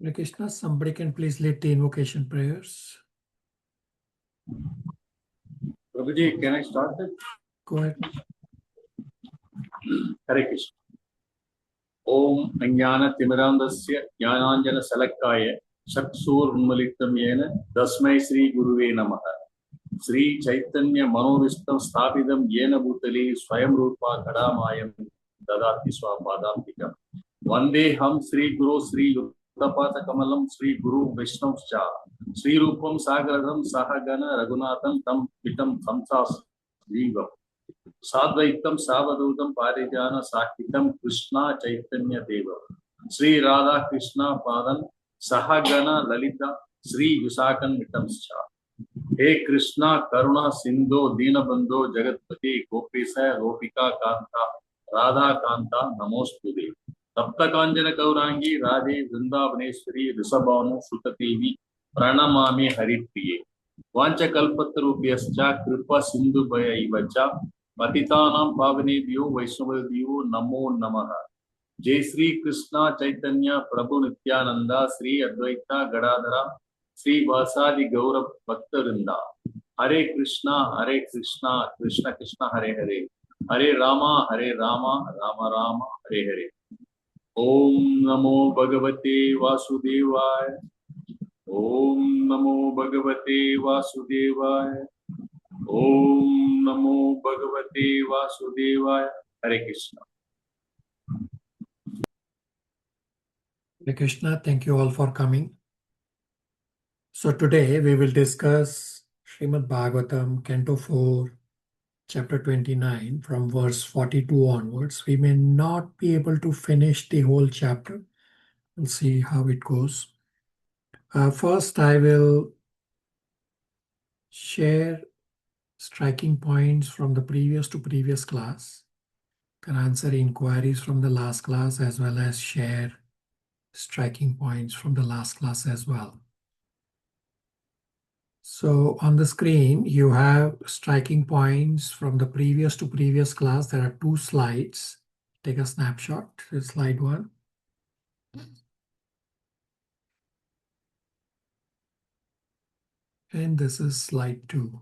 Hare Krishna, somebody can please lead the invocation prayers. Prabhuji, can I start it? Go ahead. Hare Krishna. Om Ajnana Timirandasya Jnananjana Salakaya Chaksur Unmalitam Yena Dasmai Sri Guruve Namaha Sri Chaitanya Manoristam Sthavidam Yena Bhutali Swayam Rupa Kadamayam Dadati Swapadantika Vande Ham Sri Guru Sri Yuddhapata Kamalam Sri Guru Vaishnav Cha Sri Rupam Sagaram Sahagana Raghunatham Tam Pitam Samsas Vivam Sadvaitam Savadutam Parijana Sakitam Krishna Chaitanya Deva Sri Radha Krishna Padan Sahagana Lalita Sri Yusakan Mitamscha He Krishna Karuna Sindho Dinabandho Jagatpati Gopisa Gopika Kanta Radha Kanta Namostude Tapta Kanjana Gaurangi Radhe Vrindavaneshwari Risabhanu Sutadevi Pranamami Haripriye Vancha Kalpatarubhyascha Kripa Sindhu Bhaya Ivacha Patitanam Pavanebhyo Vaishnavabhyo Namo Namaha Jai Sri Krishna Chaitanya Prabhu Nityananda Sri Advaita Gadadhara Sri Vasadi Gaurav Bhaktarinda Hare Krishna Krishna Krishna Hare Hare Hare Rama Rama Rama Hare Hare Om Namo Bhagavate Vasudevaya Om Namo Bhagavate Vasudevaya Om Namo Bhagavate Vasudevaya Hare Krishna. Hare Krishna, thank you all for coming. So today we will discuss Srimad Bhagavatam, Canto 4, Chapter 29, from verse 42 onwards. We may not be able to finish the whole chapter. We'll see how it goes. First, I will share striking points from the previous to previous class. Can answer inquiries from the last class as well as share striking points from the last class as well. So on the screen, you have striking points from the previous to previous class. There are 2 slides. Take a snapshot. This is slide 1. And this is slide 2.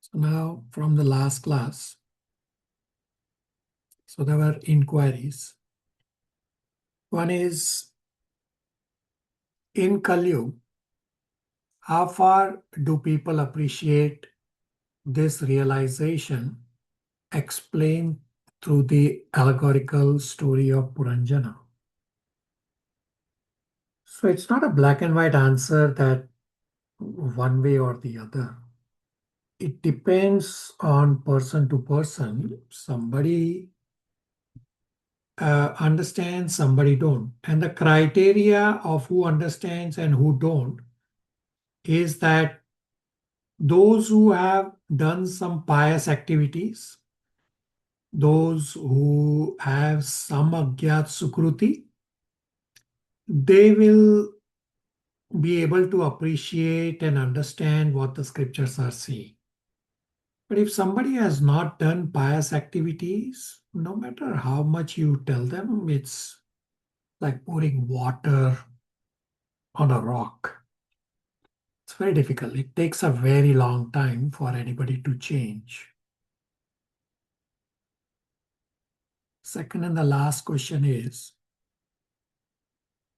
So now from the last class, so there were inquiries. One is, in Kali Yuga, how far do people appreciate this realization explained through the allegorical story of Puranjana? So it's not a black and white answer that one way or the other. It depends on person to person. Somebody understands, somebody don't. And the criteria of who understands and who don't is that those who have done some pious activities, those who have some agyat sukruti, they will be able to appreciate and understand what the scriptures are saying. But if somebody has not done pious activities, no matter how much you tell them, it's like pouring water on a rock. It's very difficult. It takes a very long time for anybody to change. Second and the last question is,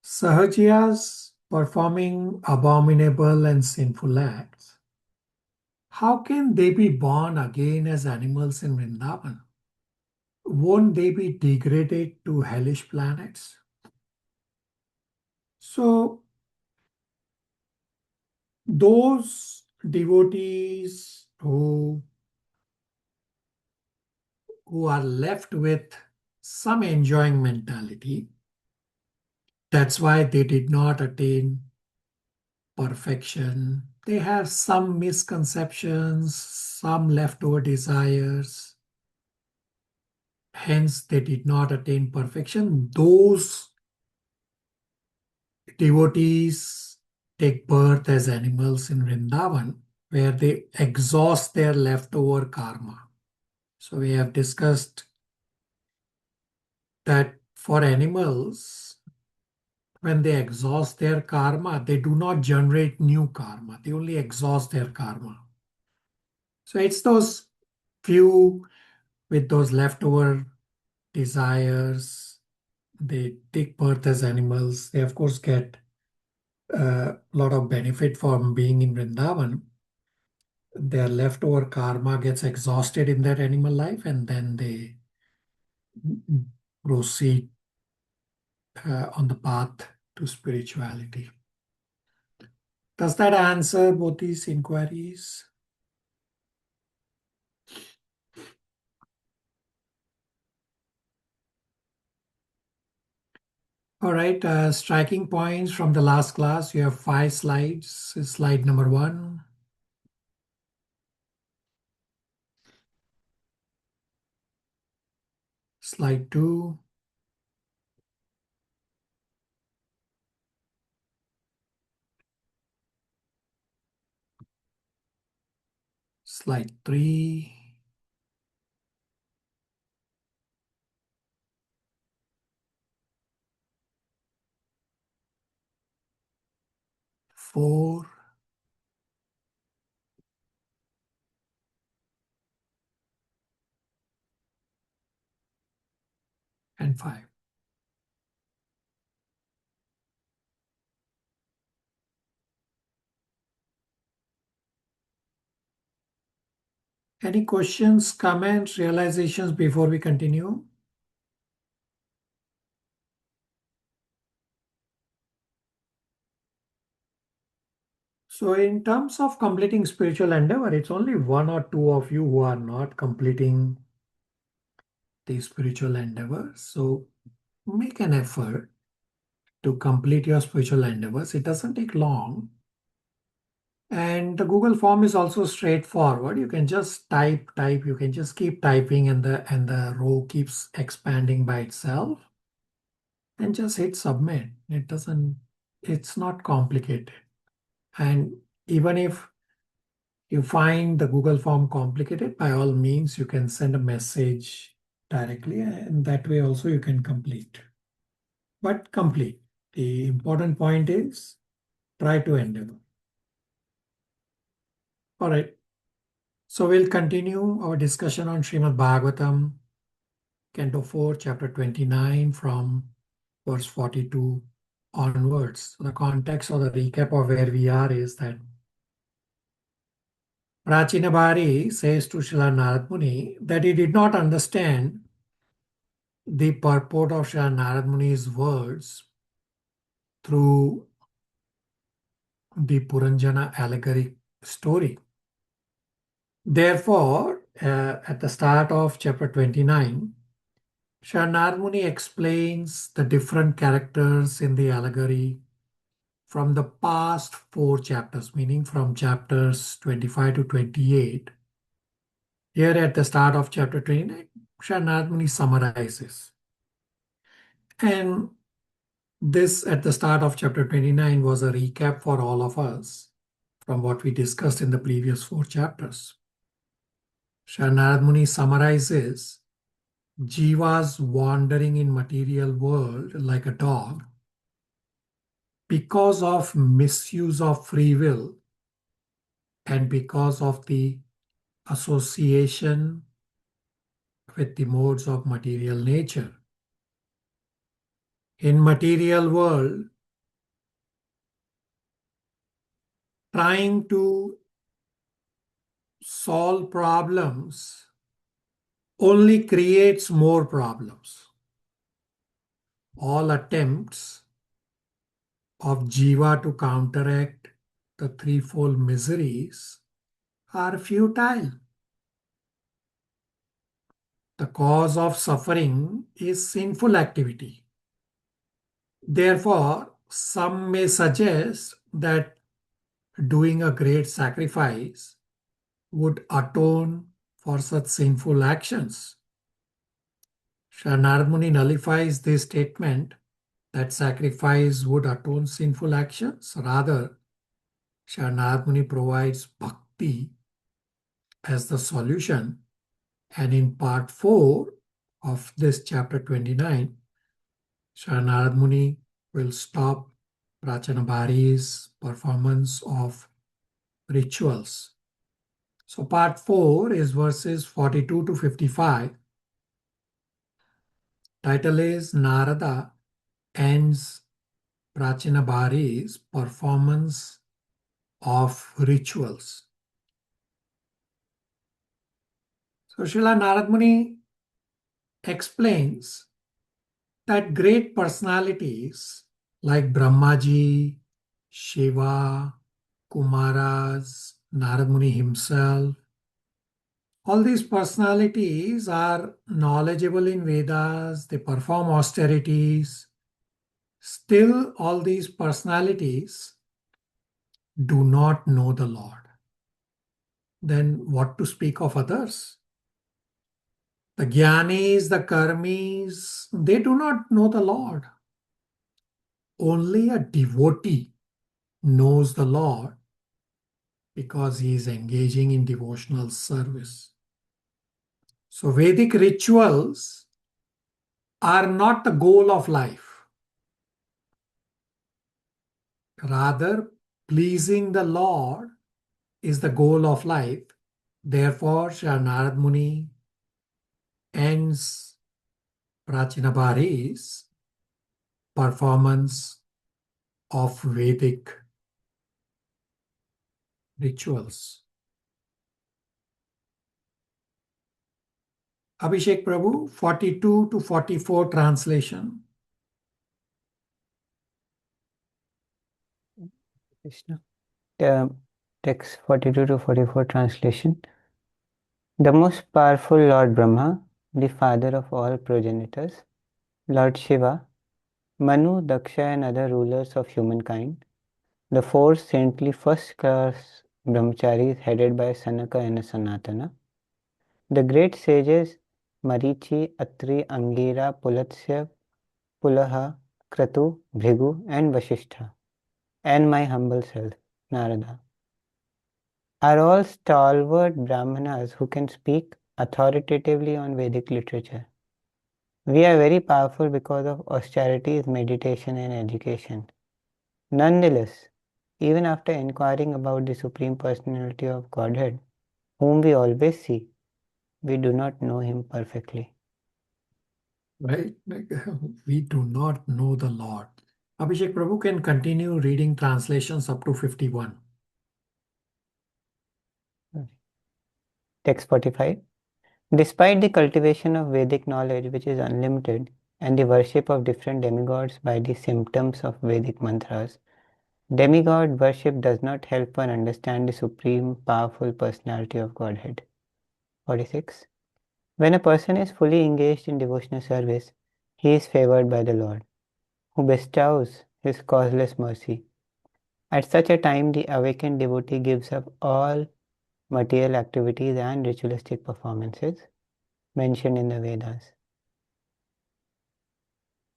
Sahajiyas performing abominable and sinful acts, how can they be born again as animals in Vrindavan? Won't they be degraded to hellish planets? So, those devotees who are left with some enjoying mentality, that's why they did not attain perfection. They have some misconceptions, some leftover desires. Hence, they did not attain perfection. Those devotees take birth as animals in Vrindavan, where they exhaust their leftover karma. So we have discussed that for animals, when they exhaust their karma, they do not generate new karma. They only exhaust their karma. So it's those few with those leftover desires. They take birth as animals. They, of course, get a lot of benefit from being in Vrindavan. Their leftover karma gets exhausted in that animal life, and then they proceed on the path to spirituality. Does that answer both these inquiries? All right, striking points from the last class. You have 5 slides. Slide number 1. Slide 2. Slide 3. Four and 5. Any questions, comments, realizations before we continue? So in terms of completing spiritual endeavor, it's only 1 or 2 of you who are not completing the spiritual endeavor. So make an effort to complete your spiritual endeavors. It doesn't take long. And the Google form is also straightforward. You can just type. You can just keep typing, and the row keeps expanding by itself. And just hit submit. It's not complicated. And even if you find the Google form complicated, by all means, you can send a message directly, and that way also you can complete. But complete. The important point is try to endeavor. All right. So we'll continue our discussion on Srimad Bhagavatam, Canto 4, Chapter 29, from verse 42 onwards. So the context or the recap of where we are is that Prachinabhari says to Srila Narad Muni that he did not understand the purport of Srila Narad Muni's words through the Puranjana allegoric story. Therefore, at the start of chapter 29, Srila Narad Muni explains the different characters in the allegory from the past 4 chapters, meaning from chapters 25 to 28. Here at the start of chapter 29, Srila Narad Muni summarizes. And this at the start of chapter 29 was a recap for all of us from what we discussed in the previous 4 chapters. Srila Narad Muni summarizes Jiva's wandering in material world like a dog because of misuse of free will and because of the association with the modes of material nature. In material world, trying to solve problems only creates more problems. All attempts of Jiva to counteract the threefold miseries are futile. The cause of suffering is sinful activity. Therefore, some may suggest that doing a great sacrifice would atone for such sinful actions. Srila Narad Muni nullifies this statement that sacrifice would atone sinful actions. Rather, Narad Muni provides bhakti as the solution. And in part 4 of this chapter 29, Narad Muni will stop Prachanabhari's performance of rituals. So part 4 is verses 42 to 55. Title is Narada ends Prachanabhari's performance of rituals. So Srila Narad Muni explains that great personalities like Brahmaji, Shiva, Kumaras, Narad Muni himself, all these personalities are knowledgeable in Vedas, they perform austerities. Still, all these personalities do not know the Lord. Then what to speak of others? The Jnanis, the Karmis, they do not know the Lord. Only a devotee knows the Lord because he is engaging in devotional service. So Vedic rituals are not the goal of life. Rather, pleasing the Lord is the goal of life. Therefore, Shri Narad Muni ends Prachanabhari's performance of Vedic rituals. Abhishek Prabhu, 42 to 44 translation. Krishna. Text 42 to 44 translation. The most powerful Lord Brahma, the father of all progenitors, Lord Shiva, Manu, Daksha and other rulers of humankind, the four saintly first-class brahmacharis headed by Sanaka and Sanatana, the great sages Marichi, Atri, Angira, Pulatsya, Pulaha, Kratu, Bhrigu and Vasishtha, and my humble self, Narada, are all stalwart Brahmanas who can speak authoritatively on Vedic literature. We are very powerful because of austerities, meditation and education. Nonetheless, even after inquiring about the Supreme Personality of Godhead, whom we always see, we do not know him perfectly. Right? We do not know the Lord. Abhishek Prabhu can continue reading translations up to 51. Text 45. Despite the cultivation of Vedic knowledge, which is unlimited, and the worship of different demigods by the symptoms of Vedic mantras, demigod worship does not help one understand the supreme powerful personality of Godhead. 46. When a person is fully engaged in devotional service, he is favored by the Lord, who bestows his causeless mercy. At such a time, the awakened devotee gives up all material activities and ritualistic performances mentioned in the Vedas.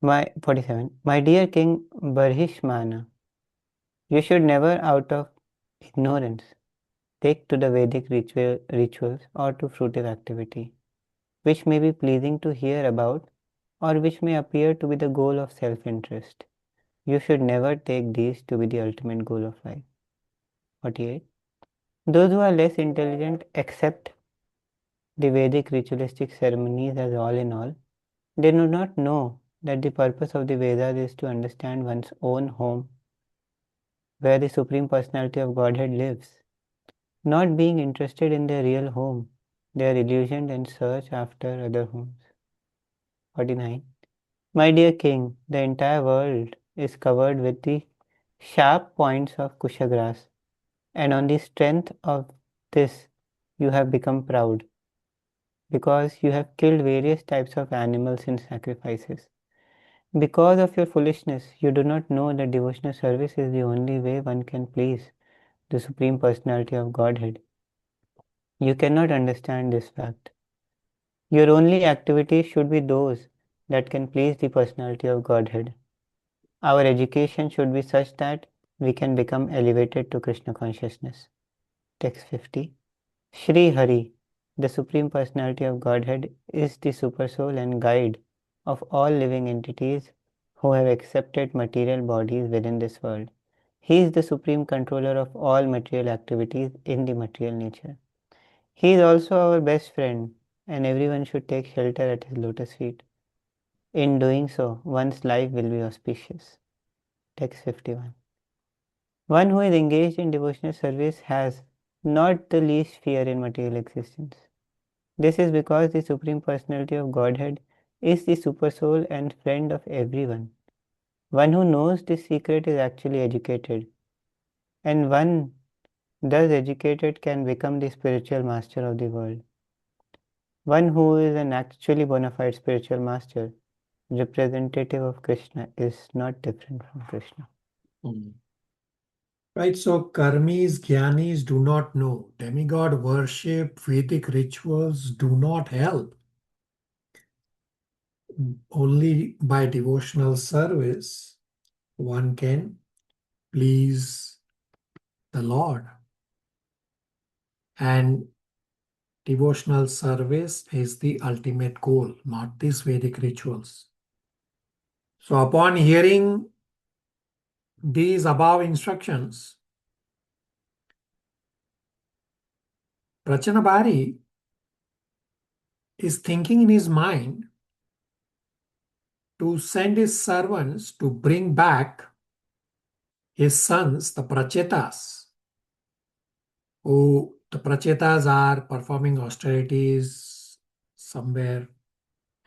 47. My dear King Barhishmana, you should never out of ignorance take to the Vedic rituals or to fruitive activity, which may be pleasing to hear about or which may appear to be the goal of self-interest. You should never take these to be the ultimate goal of life. 48. Those who are less intelligent accept the Vedic ritualistic ceremonies as all in all. They do not know that the purpose of the Vedas is to understand one's own home, where the Supreme Personality of Godhead lives. Not being interested in their real home, they are illusioned and search after other homes. 49. My dear King, the entire world is covered with the sharp points of kusha grass, and on the strength of this you have become proud, because you have killed various types of animals in sacrifices. Because of your foolishness, you do not know that devotional service is the only way one can please the Supreme Personality of Godhead. You cannot understand this fact. Your only activities should be those that can please the Personality of Godhead. Our education should be such that we can become elevated to Krishna consciousness. Text 50. Shri Hari, the Supreme Personality of Godhead, is the Supersoul and guide of all living entities who have accepted material bodies within this world. He is the supreme controller of all material activities in the material nature. He is also our best friend, and everyone should take shelter at his lotus feet. In doing so, one's life will be auspicious. Text 51. One who is engaged in devotional service has not the least fear in material existence. This is because the Supreme Personality of Godhead is the Supersoul and friend of everyone. One who knows this secret is actually educated, and one thus educated can become the spiritual master of the world. One who is an actually bona fide spiritual master, representative of Krishna, is not different from Krishna. Right, so karmis, jnanis do not know. Demigod worship, Vedic rituals do not help. Only by devotional service one can please the Lord. And devotional service is the ultimate goal, not these Vedic rituals. So upon hearing these above instructions, Prachanabhari is thinking in his mind to send his servants to bring back his sons, the Prachetas, who the Prachetas are performing austerities somewhere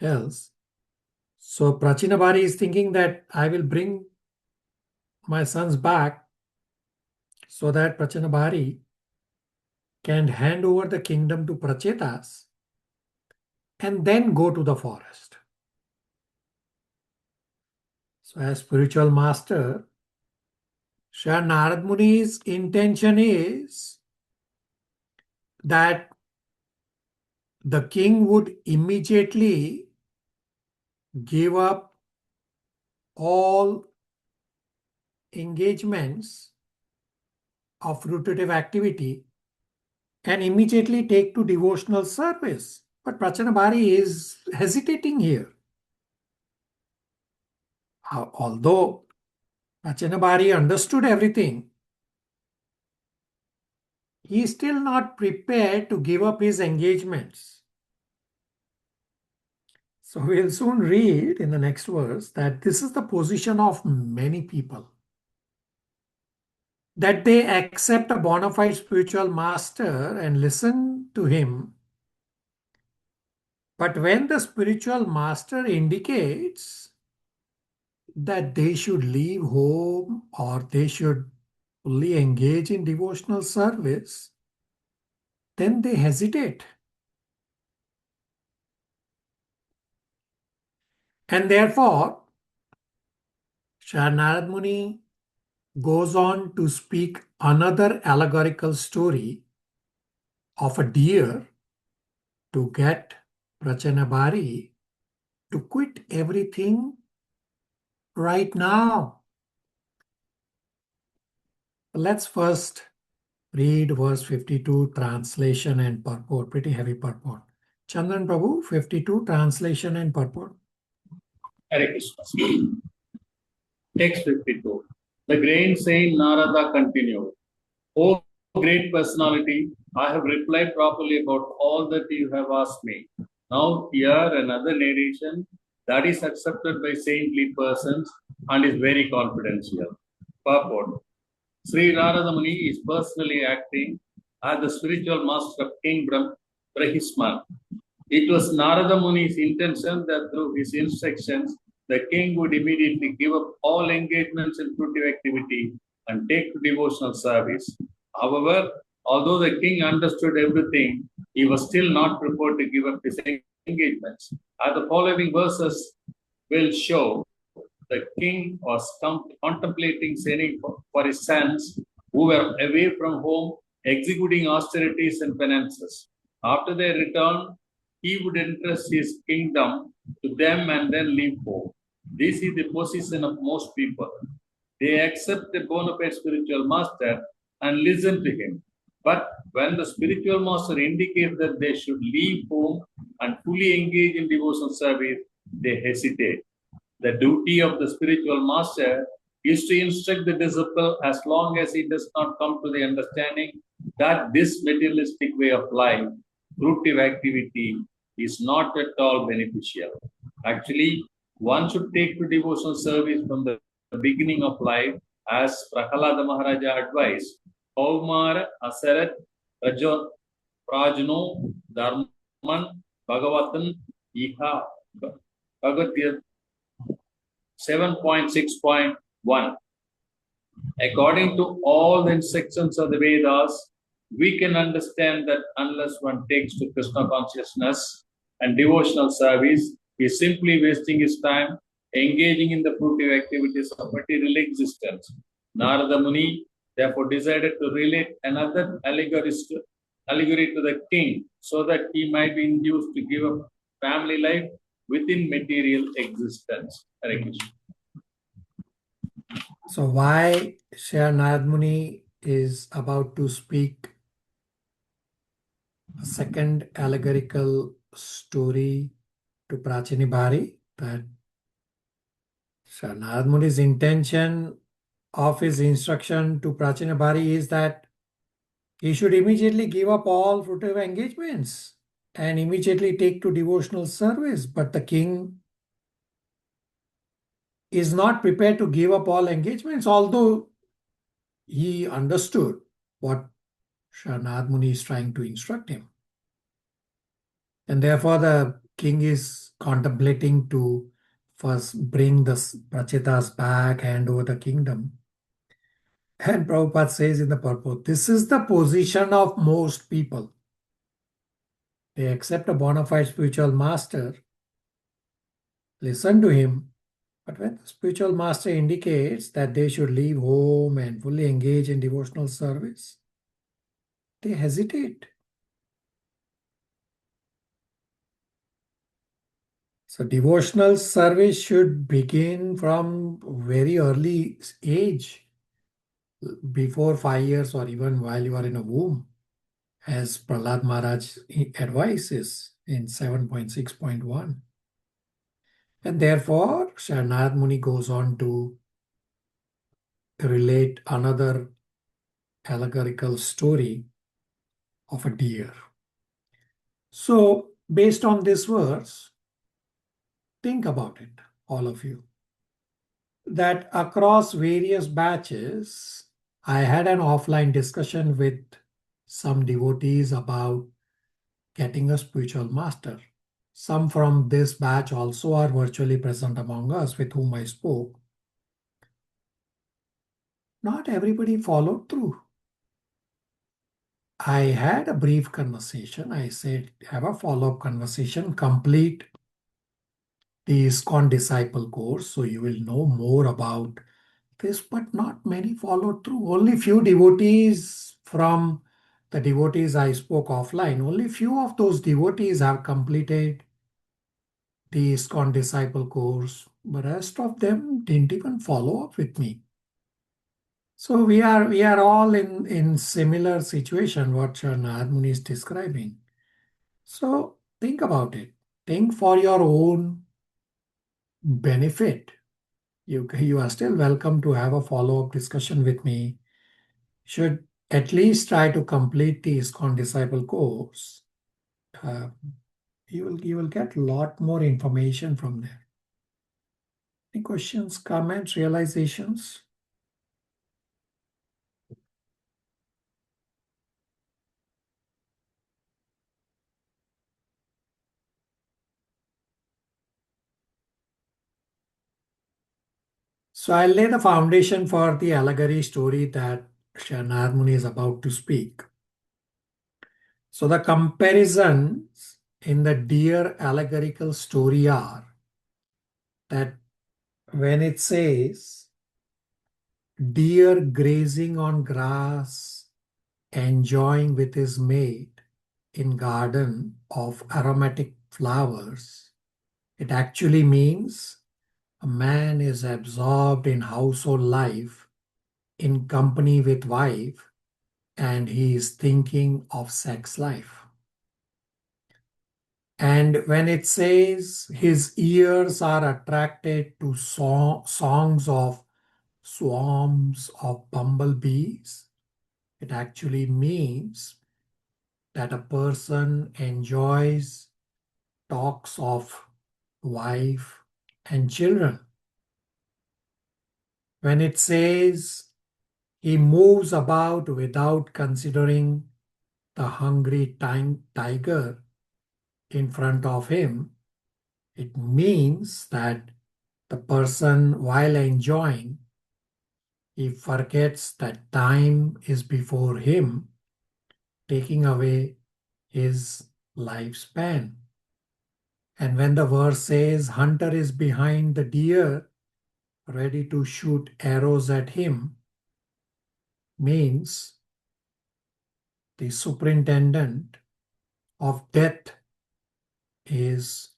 else. So Prachinabhari is thinking that I will bring my sons back so that Prachinabhari can hand over the kingdom to Prachetas and then go to the forest. So as spiritual master, Shri Narad Muni's intention is that the king would immediately give up all engagements of fruitive activity and immediately take to devotional service. But Prachanabhari is hesitating here. Although Prachanabhari understood everything, he is still not prepared to give up his engagements. So we'll soon read in the next verse that this is the position of many people. That they accept a bona fide spiritual master and listen to him. But when the spiritual master indicates that they should leave home or they should fully engage in devotional service, then they hesitate. And therefore, Shri Narad Muni goes on to speak another allegorical story of a deer to get Prachanabhari to quit everything right now. Let's first read verse 52, translation and purport. Pretty heavy purport. Chandran Prabhu, 52, translation and purport. Hare Krishna. Text 52. The great saint Narada continued, O great personality, I have replied properly about all that you have asked me. Now hear another narration that is accepted by saintly persons and is very confidential. Purport. Sri Narada Muni is personally acting as the spiritual master of King Brahishman. It was Narada Muni's intention that through his instructions, the king would immediately give up all engagements in fruitive activity and take to devotional service. However, although the king understood everything, he was still not prepared to give up his engagements. As the following verses will show, the king was contemplating sending for his sons who were away from home, executing austerities and penances. After their return, he would entrust his kingdom to them and then leave home. This is the position of most people. They accept a bona fide spiritual master and listen to him. But when the spiritual master indicates that they should leave home and fully engage in devotional service, they hesitate. The duty of the spiritual master is to instruct the disciple as long as he does not come to the understanding that this materialistic way of life, fruitive activity, is not at all beneficial. Actually, one should take to devotional service from the beginning of life, as Prahalada Maharaja advised. Kaumara Asarat Rajo Prajno Dharman Bhagavatan Iha Bhagavad 7.6.1. According to all the instructions of the Vedas, we can understand that unless one takes to Krishna consciousness and devotional service, he is simply wasting his time engaging in the fruitive activities of material existence. Narada Muni therefore decided to relate another allegory to the king so that he might be induced to give up family life within material existence. Hare Krishna. So why Narad Muni is about to speak a second allegorical story to Prachini Bhari, that Narad Muni's intention of his instruction to Prachini Bhari is that he should immediately give up all fruitive engagements and immediately take to devotional service. But the king is not prepared to give up all engagements, although he understood what Narad Muni is trying to instruct him. And therefore the king is contemplating to first bring the Prachetas back, hand over the kingdom. And Prabhupada says in the purport, this is the position of most people. They accept a bona fide spiritual master, listen to him, but when the spiritual master indicates that they should leave home and fully engage in devotional service, they hesitate. So devotional service should begin from very early age, before 5 years or even while you are in a womb, as Prahlad Maharaj advises in 7.6.1. And therefore, Narad Muni goes on to relate another allegorical story of a deer. So, based on this verse, think about it, all of you, that across various batches, I had an offline discussion with some devotees about getting a spiritual master. Some from this batch also are virtually present among us with whom I spoke. Not everybody followed through. I had a brief conversation. I said, have a follow-up conversation, complete the ISKCON disciple course, so you will know more about this, but not many followed through. Only few devotees from the devotees I spoke offline, only few of those devotees have completed the ISKCON disciple course, but rest of them didn't even follow up with me. So we are all in similar situation what Narad Muni is describing. So think about it. Think for your own benefit. You are still welcome to have a follow-up discussion with me. Should at least try to complete the ISKCON disciple course. You will get a lot more information from there. Any questions, comments, realizations? So I'll lay the foundation for the allegory story that Narad Muni is about to speak. So the comparisons in the deer allegorical story are that when it says deer grazing on grass, enjoying with his mate in garden of aromatic flowers, it actually means A man is absorbed in household life, in company with wife, and he is thinking of sex life. And when it says his ears are attracted to songs of swarms of bumblebees, it actually means that a person enjoys talks of wife and children. When it says he moves about without considering the hungry tiger in front of him, it means that the person, while enjoying, he forgets that time is before him, taking away his lifespan. And when the verse says, hunter is behind the deer, ready to shoot arrows at him, means the superintendent of death is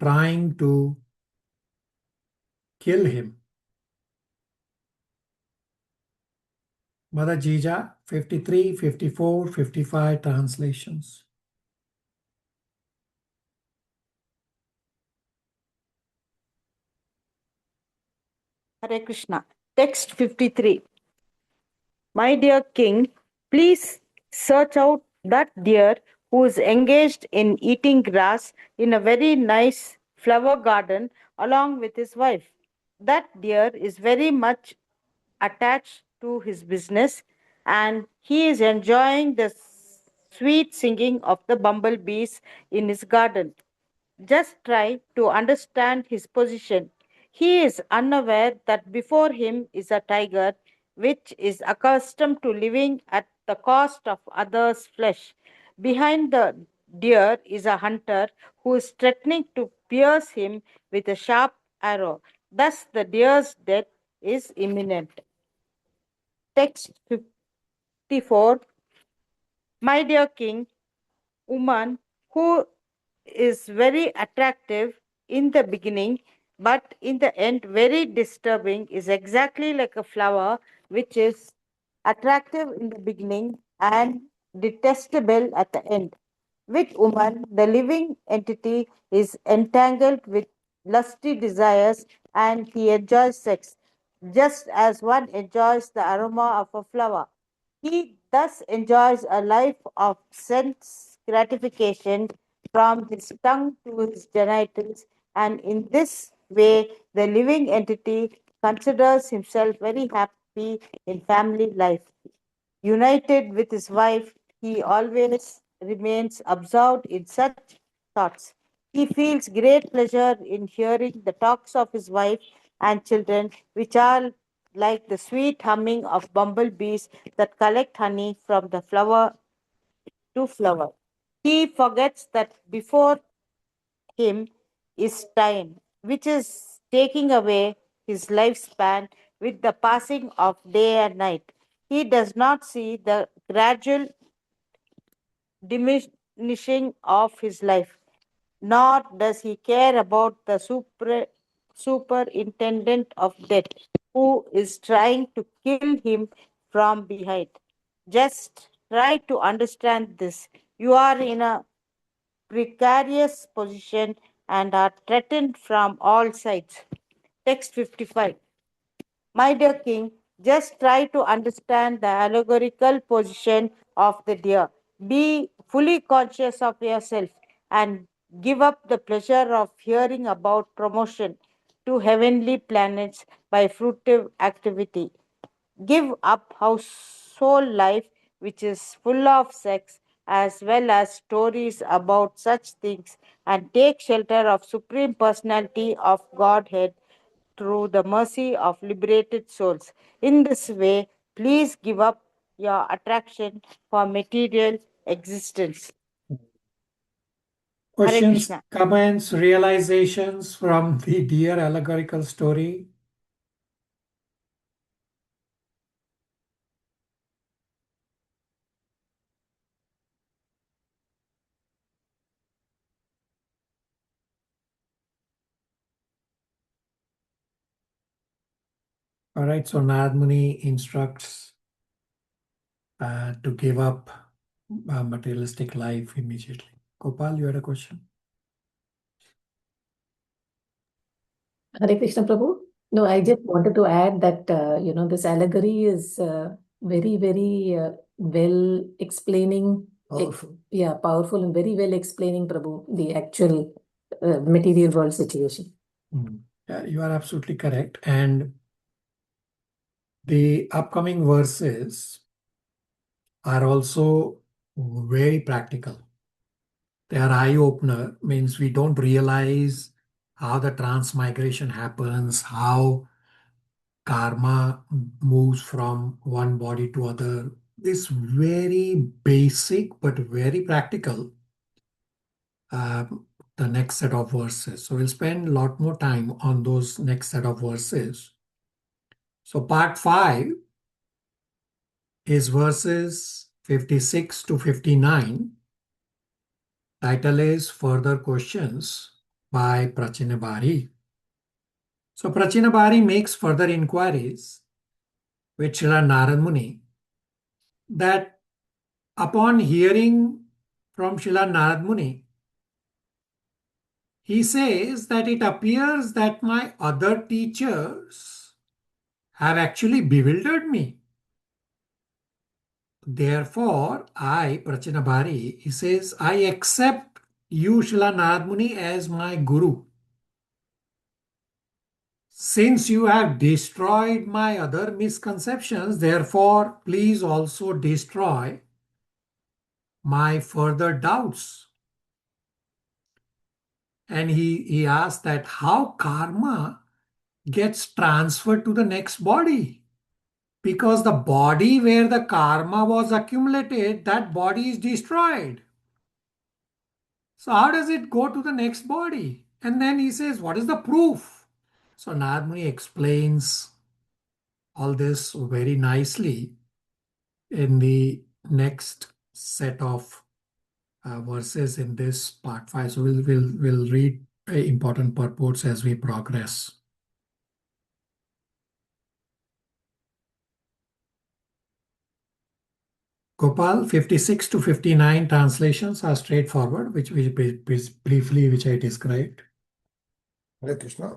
trying to kill him. Mother Jija, 53, 54, 55 translations. Hare Krishna. Text 53. My dear king, please search out that deer who is engaged in eating grass in a very nice flower garden along with his wife. That deer is very much attached to his business and he is enjoying the sweet singing of the bumblebees in his garden. Just try to understand his position. He is unaware that before him is a tiger which is accustomed to living at the cost of others' flesh. Behind the deer is a hunter who is threatening to pierce him with a sharp arrow. Thus, the deer's death is imminent. Text 54. My dear king, woman who is very attractive in the beginning, but in the end, very disturbing, is exactly like a flower which is attractive in the beginning and detestable at the end. With woman, the living entity is entangled with lusty desires and he enjoys sex, just as one enjoys the aroma of a flower. He thus enjoys a life of sense gratification from his tongue to his genitals, and in this way, the living entity considers himself very happy in family life. United with his wife, he always remains absorbed in such thoughts. He feels great pleasure in hearing the talks of his wife and children, which are like the sweet humming of bumblebees that collect honey from the flower to flower. He forgets that before him is time, which is taking away his lifespan with the passing of day and night. He does not see the gradual diminishing of his life, nor does he care about the superintendent of death who is trying to kill him from behind. Just try to understand this. You are in a precarious position and are threatened from all sides. Text 55. My dear king, just try to understand the allegorical position of the deer. Be fully conscious of yourself and give up the pleasure of hearing about promotion to heavenly planets by fruitive activity. Give up household life, which is full of sex, as well as stories about such things, and take shelter of Supreme Personality of Godhead through the mercy of liberated souls. In this way, please give up your attraction for material existence. Hare Questions, Krishna. comments, realizations from the deer allegorical story? All right, so Narad Muni instructs to give up materialistic life immediately. Gopal, you had a question? Hare Krishna Prabhu. No, I just wanted to add that, this allegory is very, very well explaining. Powerful. Yeah, powerful and very well explaining, Prabhu, the actual material world situation. Yeah, you are absolutely correct. And the upcoming verses are also very practical. They are eye-opener, means we don't realize how the transmigration happens, how karma moves from one body to other. This very basic but very practical, the next set of verses. So we'll spend a lot more time on those next set of verses. So part 5 is verses 56 to 59. Title is Further Questions by Prachinabhari. So Prachinabhari makes further inquiries with Srila Narad Muni that upon hearing from Srila Narad Muni, he says that it appears that my other teachers have actually bewildered me. Therefore, I, Prachinabhari, he says, I accept you, Srila Narad Muni, as my guru. Since you have destroyed my other misconceptions, therefore, please also destroy my further doubts. And he asked that how karma gets transferred to the next body. Because the body where the karma was accumulated, that body is destroyed. So how does it go to the next body? And then he says, what is the proof? So Narad Muni explains all this very nicely in the next set of verses in this part 5. So we'll read important purports as we progress. Gopal, 56 to 59 translations are straightforward, which I described. Hare Krishna.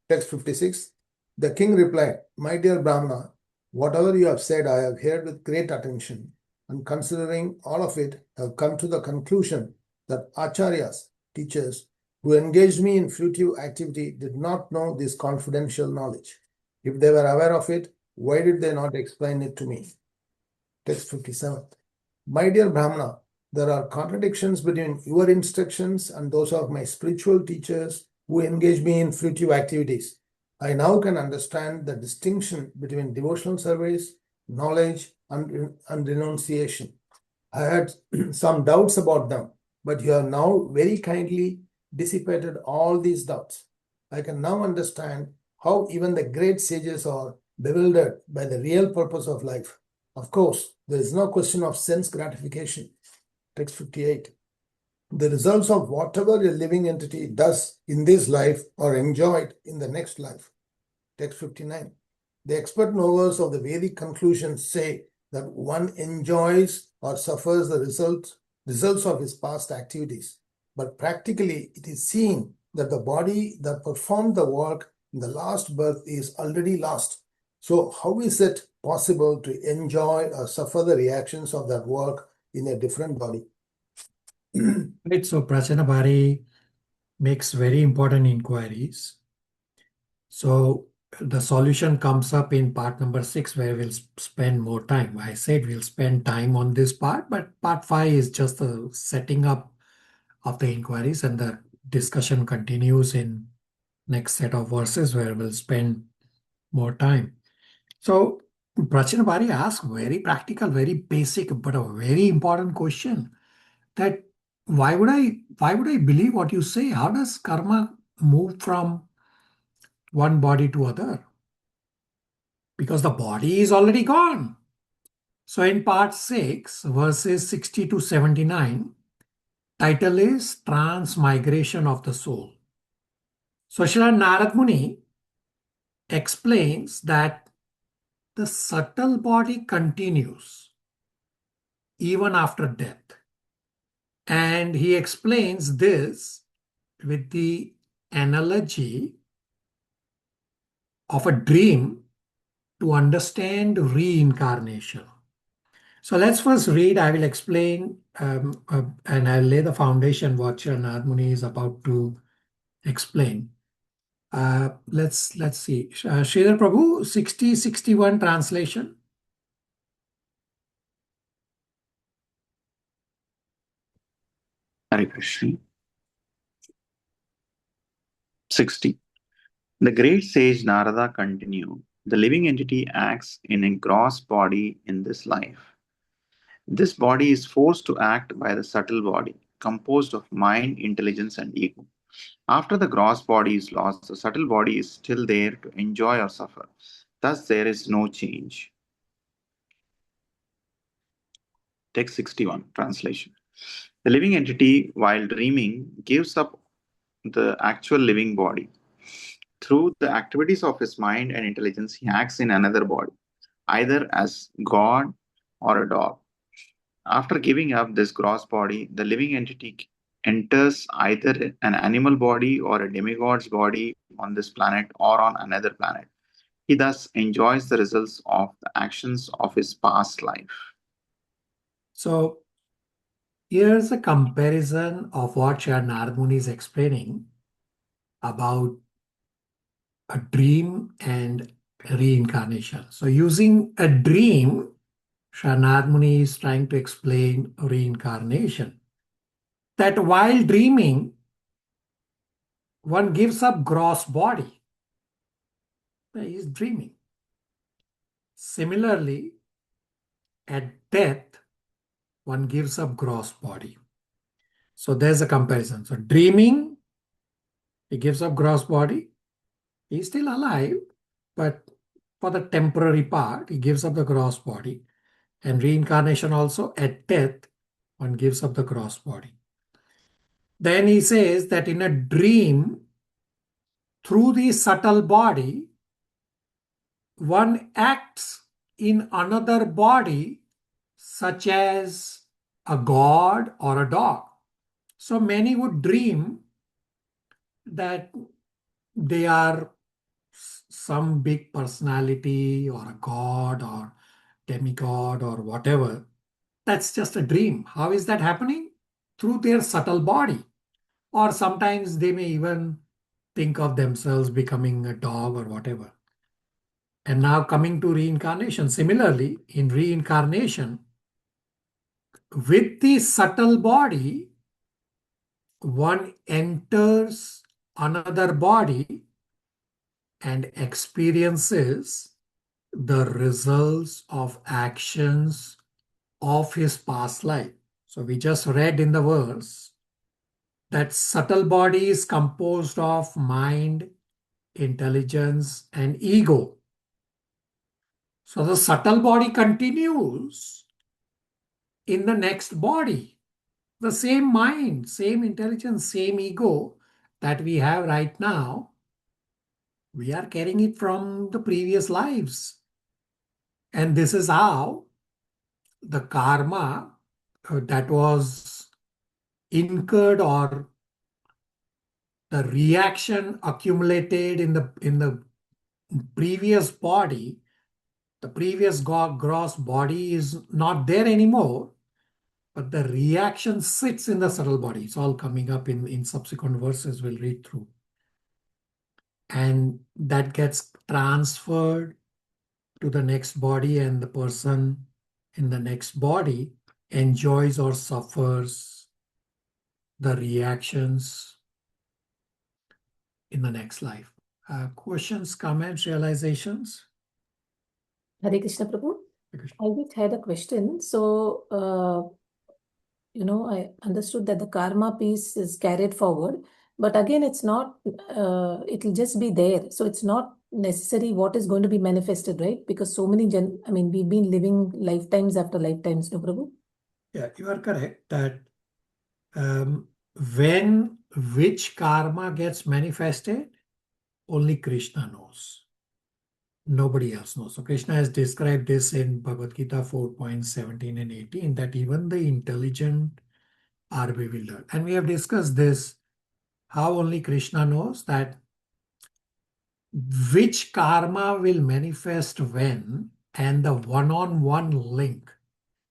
Text 56. The king replied, my dear Brahmana, whatever you have said, I have heard with great attention, and considering all of it, have come to the conclusion that acharyas, teachers, who engaged me in fruitive activity did not know this confidential knowledge. If they were aware of it, why did they not explain it to me? Text 57. My dear Brahmana, there are contradictions between your instructions and those of my spiritual teachers who engage me in fruitive activities. I now can understand the distinction between devotional service, knowledge, and renunciation. I had some doubts about them, but you have now very kindly dissipated all these doubts. I can now understand how even the great sages are bewildered by the real purpose of life. Of course, there is no question of sense gratification. Text 58. The results of whatever a living entity does in this life are enjoyed in the next life. Text 59. The expert knowers of the Vedic conclusions say that one enjoys or suffers the results of his past activities. But practically, it is seen that the body that performed the work in the last birth is already lost. So how is it possible to enjoy or suffer the reactions of that work in a different body? Right, so Prachinabhari makes very important inquiries. So the solution comes up in part number 6, where we'll spend more time. I said we'll spend time on this part, but part 5 is just the setting up of the inquiries, and the discussion continues in next set of verses where we'll spend more time. So Prachinabhari asks very practical, very basic, but a very important question, that why would I believe what you say? How does karma move from one body to other? Because the body is already gone. So in part 6, verses 60 to 79, title is Transmigration of the Soul. So Srila Narad Muni explains that the subtle body continues even after death. And he explains this with the analogy of a dream to understand reincarnation. So let's first read. I will explain and I'll lay the foundation what Srinath Muni is about to explain. Let's see. Sridhar Prabhu, 6061 translation. Hare Krishna. 60. The great sage Narada continued, the living entity acts in a gross body in this life. This body is forced to act by the subtle body, composed of mind, intelligence, and ego. After the gross body is lost, the subtle body is still there to enjoy or suffer. Thus, there is no change. Text 61, translation. The living entity, while dreaming, gives up the actual living body. Through the activities of his mind and intelligence, he acts in another body, either as God or a dog. After giving up this gross body, the living entity enters either an animal body or a demigod's body on this planet or on another planet. He thus enjoys the results of the actions of his past life. So here's a comparison of what Srinath Muni is explaining about a dream and reincarnation. So using a dream, Srinath Muni is trying to explain reincarnation. That while dreaming, one gives up gross body. He is dreaming. Similarly, at death, one gives up gross body. So there's a comparison. So dreaming, he gives up gross body. He's still alive, but for the temporary part, he gives up the gross body. And reincarnation also, at death, one gives up the gross body. Then he says that in a dream, through the subtle body, one acts in another body, such as a god or a dog. So many would dream that they are some big personality or a god or demigod or whatever. That's just a dream. How is that happening? Through their subtle body. Or sometimes they may even think of themselves becoming a dog or whatever. And now coming to reincarnation. Similarly, in reincarnation, with the subtle body, one enters another body and experiences the results of actions of his past life. So we just read in the verse that subtle body is composed of mind, intelligence, and ego. So the subtle body continues in the next body. The same mind, same intelligence, same ego that we have right now, we are carrying it from the previous lives. And this is how the karma that was incurred or the reaction accumulated in the previous body, the previous gross body is not there anymore, but the reaction sits in the subtle body. It's all coming up in subsequent verses we'll read through. And that gets transferred to the next body, and the person in the next body enjoys or suffers the reactions in the next life. Questions, comments, realizations? Hare Krishna Prabhu. I just had a question. So, I understood that the karma piece is carried forward, but again, it's not, it'll just be there. So it's not necessary what is going to be manifested, right? Because so many we've been living lifetimes after lifetimes, no Prabhu? Yeah, you are correct that when which karma gets manifested, only Krishna knows. Nobody else knows. So Krishna has described this in Bhagavad Gita 4.17 and 18, that even the intelligent are bewildered. And we have discussed this, how only Krishna knows that which karma will manifest when, and the one-on-one link,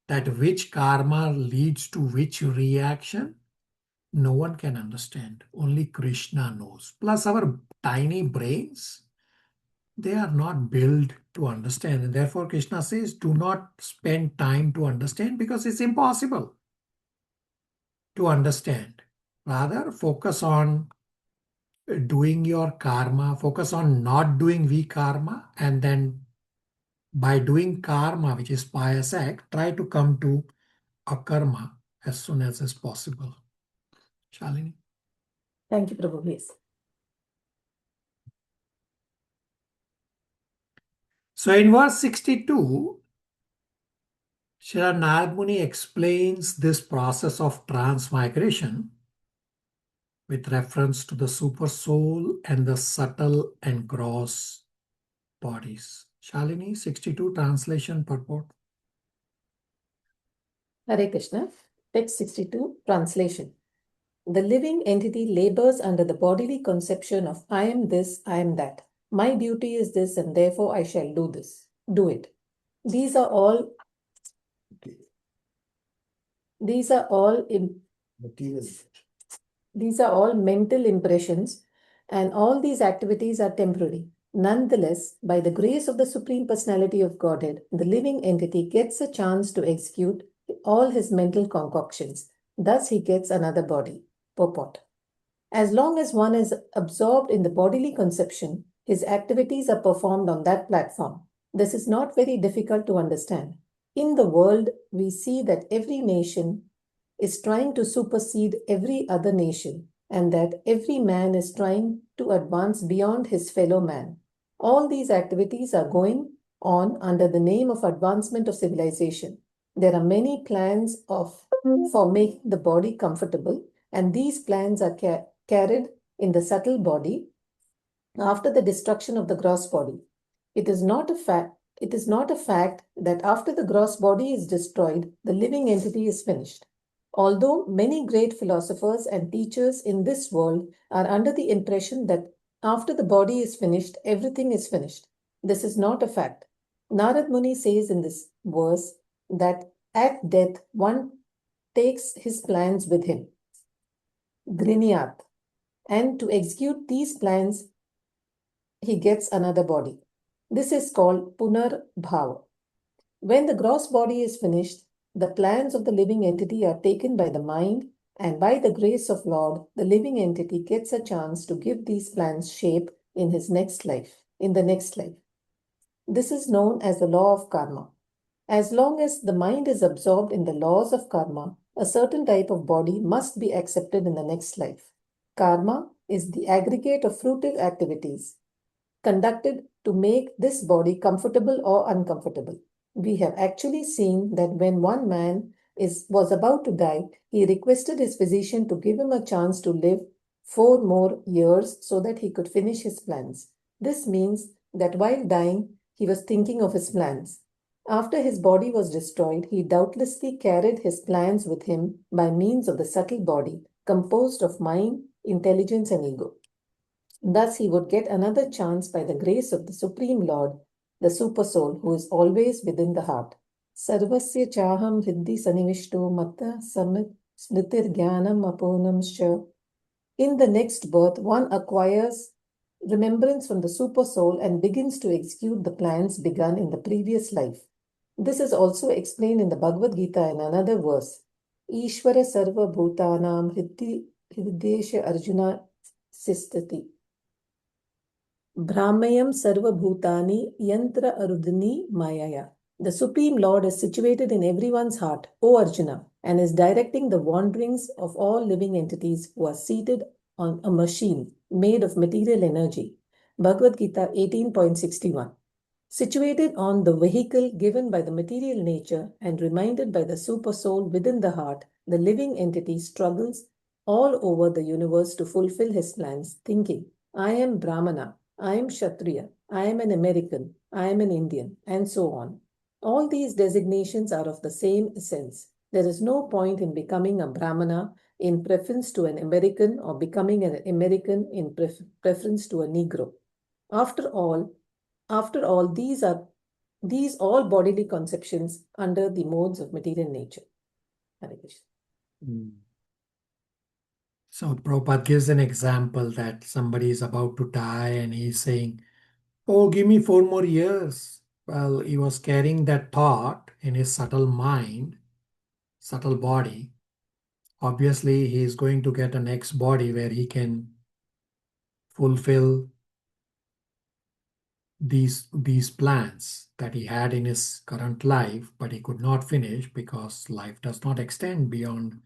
that which karma leads to which reaction, no one can understand. Only Krishna knows. Plus our tiny brains, they are not built to understand. And therefore Krishna says, do not spend time to understand because it's impossible to understand. Rather, focus on doing your karma, focus on not doing vikarma, and then by doing karma, which is pious act, try to come to akarma as soon as is possible. Shalini. Thank you, Prabhu. Yes. So in verse 62, Srila Narad Muni explains this process of transmigration with reference to the super soul and the subtle and gross bodies. Shalini, 62, translation purport. Hare Krishna. Text 62, translation. The living entity labors under the bodily conception of I am this, I am that. My duty is this, and therefore I shall do this. Do it. These are all Material. These are all mental impressions, and all these activities are temporary. Nonetheless, by the grace of the Supreme Personality of Godhead, the living entity gets a chance to execute all his mental concoctions. Thus, he gets another body. Purport. As long as one is absorbed in the bodily conception, his activities are performed on that platform. This is not very difficult to understand. In the world, we see that every nation is trying to supersede every other nation, and that every man is trying to advance beyond his fellow man. All these activities are going on under the name of advancement of civilization. There are many plans for making the body comfortable, and these plans are carried in the subtle body after the destruction of the gross body. It is not a fact that after the gross body is destroyed, the living entity is finished. Although many great philosophers and teachers in this world are under the impression that after the body is finished, everything is finished. This is not a fact. Narad Muni says in this verse that at death, one takes his plans with him, Griniyat, and to execute these plans, he gets another body. This is called Punar Bhava. When the gross body is finished, the plans of the living entity are taken by the mind, and by the grace of Lord, the living entity gets a chance to give these plans shape in the next life. This is known as the law of karma. As long as the mind is absorbed in the laws of karma, a certain type of body must be accepted in the next life. Karma is the aggregate of fruitive activities conducted to make this body comfortable or uncomfortable. We have actually seen that when one man was about to die, he requested his physician to give him a chance to live 4 more years so that he could finish his plans. This means that while dying, he was thinking of his plans. After his body was destroyed, he doubtlessly carried his plans with him by means of the subtle body, composed of mind, intelligence, and ego. Thus, he would get another chance by the grace of the Supreme Lord, the Super Soul, who is always within the heart. Sarvasya chaham hriddhi sanivishto matta samit smritir jnanam aponamscha. In the next birth, one acquires remembrance from the Super Soul and begins to execute the plans begun in the previous life. This is also explained in the Bhagavad Gita in another verse. Ishvara sarva bhutanam hriddesha arjuna sistati. Brahmayam sarva bhutani yantra arudhini mayaya. The Supreme Lord is situated in everyone's heart, O Arjuna, and is directing the wanderings of all living entities who are seated on a machine made of material energy. Bhagavad Gita 18.61. Situated on the vehicle given by the material nature and reminded by the Super Soul within the heart, the living entity struggles all over the universe to fulfill his plans, thinking, I am Brahmana, I am Kshatriya, I am an American, I am an Indian, and so on. All these designations are of the same essence. There is no point in becoming a Brahmana in preference to an American or becoming an American in preference to a Negro. After all, these all bodily conceptions under the modes of material nature. Hare Krishna. So Prabhupada gives an example that somebody is about to die and he's saying, "Oh, give me 4 more years." Well, he was carrying that thought in his subtle mind, subtle body. Obviously, he is going to get a next body where he can fulfill these plans that he had in his current life, but he could not finish because life does not extend beyond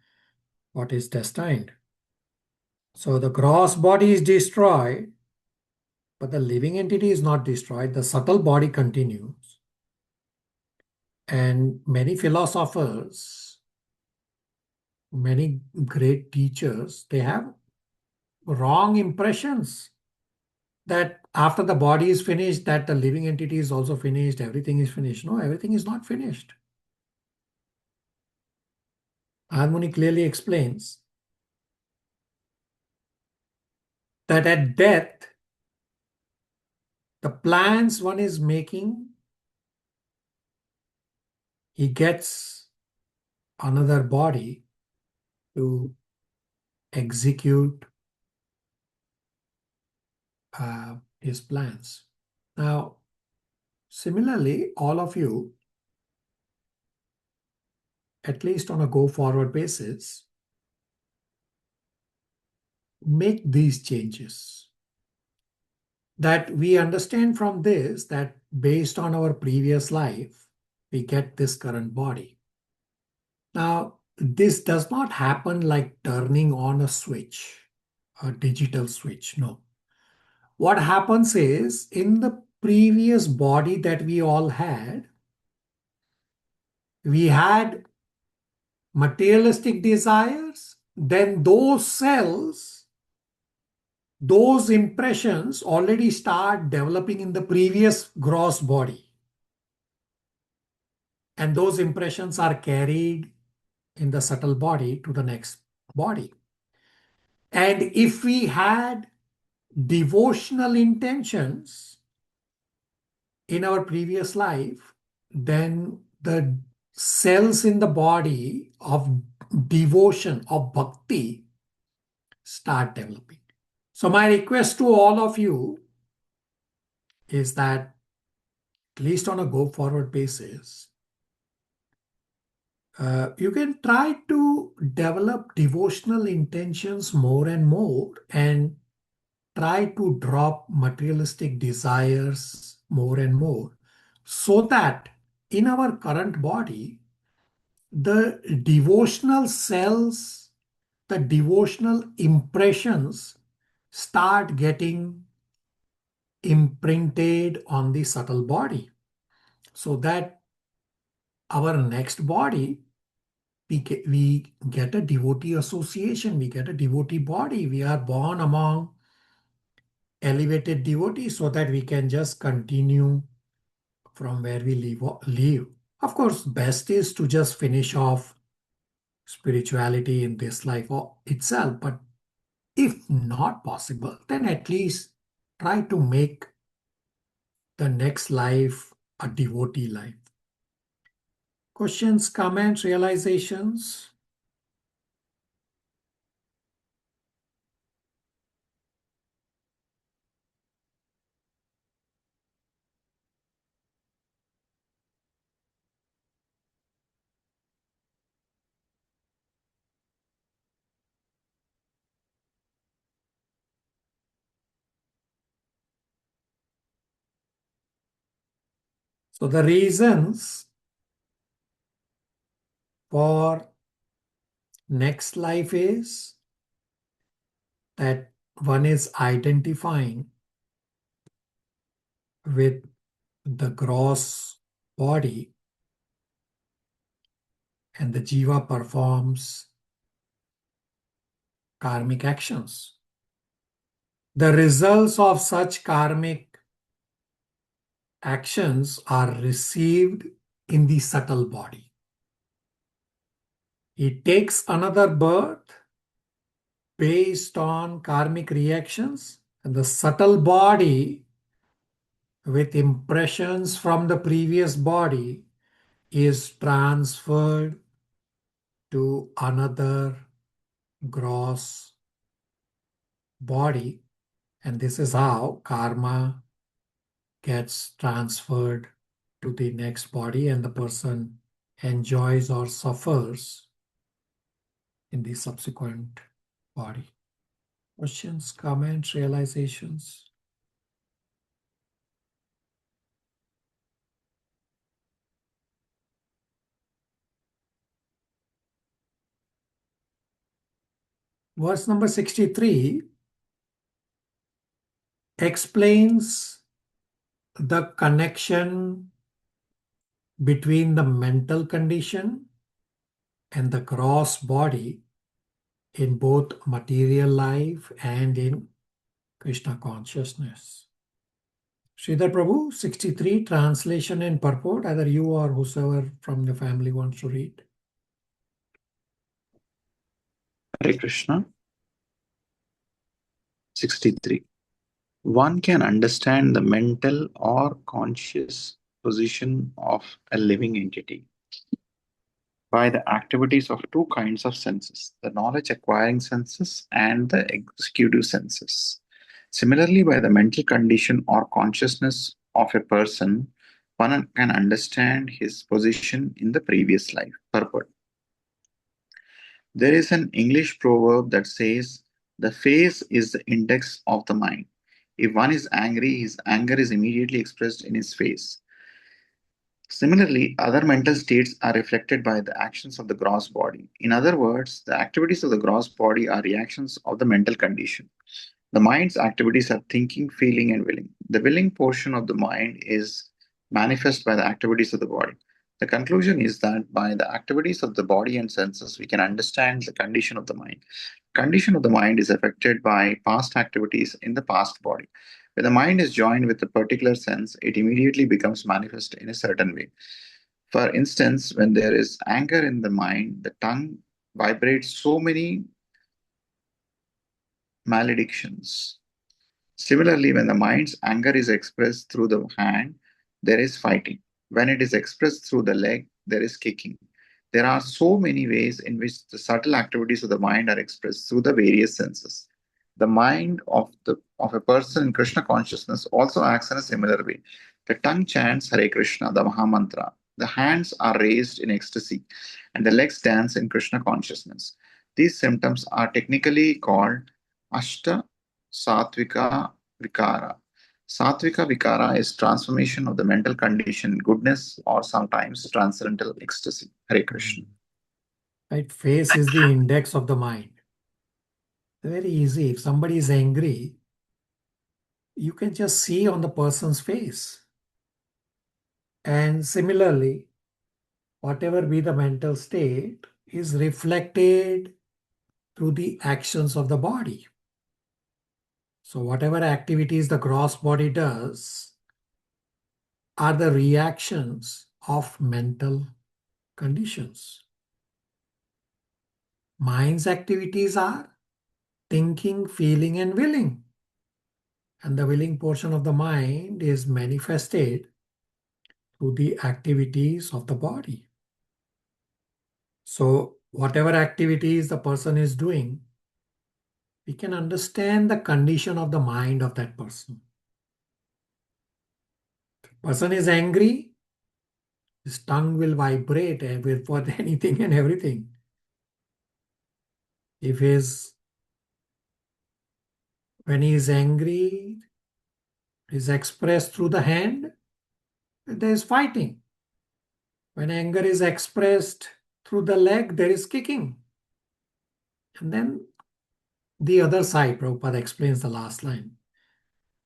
what is destined. So the gross body is destroyed, but the living entity is not destroyed. The subtle body continues. And many philosophers, many great teachers, they have wrong impressions that after the body is finished, that the living entity is also finished, everything is finished. No, everything is not finished. Harmony clearly explains that at death, the plans one is making, he gets another body to execute his plans. Now, similarly, all of you, at least on a go-forward basis, make these changes. That we understand from this that based on our previous life, we get this current body. Now, this does not happen like turning on a switch, a digital switch. No. What happens is in the previous body that we all had, we had materialistic desires, then those cells, those impressions already start developing in the previous gross body. And those impressions are carried in the subtle body to the next body. And if we had devotional intentions in our previous life, then the cells in the body of devotion, of bhakti, start developing. So my request to all of you is that, at least on a go-forward basis, you can try to develop devotional intentions more and more and try to drop materialistic desires more and more, so that in our current body, the devotional cells, the devotional impressions start getting imprinted on the subtle body, so that our next body, we get a devotee association, we get a devotee body, we are born among elevated devotees, so that we can just continue from where we leave. Of course, best is to just finish off spirituality in this life itself, but if not possible, then at least try to make the next life a devotee life. Questions, comments, realizations? So the reasons for next life is that one is identifying with the gross body, and the jiva performs karmic actions. The results of such karmic actions are received in the subtle body. It takes another birth based on karmic reactions, and the subtle body with impressions from the previous body is transferred to another gross body, and this is how karma gets transferred to the next body, and the person enjoys or suffers in the subsequent body. Questions, comments, realizations? Verse number 63 explains the connection between the mental condition and the gross body in both material life and in Krishna consciousness. Sridhar Prabhu, 63, translation and purport, either you or whosoever from the family wants to read. Hare Krishna. 63. One can understand the mental or conscious position of a living entity by the activities of two kinds of senses, the knowledge acquiring senses and the executive senses. Similarly, by the mental condition or consciousness of a person, one can understand his position in the previous life. Purport. There is an English proverb that says, the face is the index of the mind. If one is angry, his anger is immediately expressed in his face. Similarly, other mental states are reflected by the actions of the gross body. In other words, the activities of the gross body are reactions of the mental condition. The mind's activities are thinking, feeling, and willing. The willing portion of the mind is manifest by the activities of the body. The conclusion is that by the activities of the body and senses, we can understand the condition of the mind. Condition of the mind is affected by past activities in the past body. When the mind is joined with a particular sense, it immediately becomes manifest in a certain way. For instance, when there is anger in the mind, the tongue vibrates so many maledictions. Similarly, when the mind's anger is expressed through the hand, there is fighting. When it is expressed through the leg, there is kicking. There are so many ways in which the subtle activities of the mind are expressed through the various senses. The mind of a person in Krishna consciousness also acts in a similar way. The tongue chants Hare Krishna, the Mahamantra. The hands are raised in ecstasy, and the legs dance in Krishna consciousness. These symptoms are technically called Ashta Satvika Vikara. Satvika Vikara is transformation of the mental condition, goodness, or sometimes transcendental ecstasy. Hare Krishna. Right? Face is the index of the mind. Very easy. If somebody is angry, you can just see on the person's face. And similarly, whatever be the mental state is reflected through the actions of the body. So whatever activities the gross body does are the reactions of mental conditions. Mind's activities are thinking, feeling, and willing. And the willing portion of the mind is manifested through the activities of the body. So whatever activities the person is doing, we can understand the condition of the mind of that person. Person is angry, his tongue will vibrate for anything and everything. When he is angry, is expressed through the hand, there is fighting. When anger is expressed through the leg, there is kicking. And then the other side, Prabhupada explains the last line,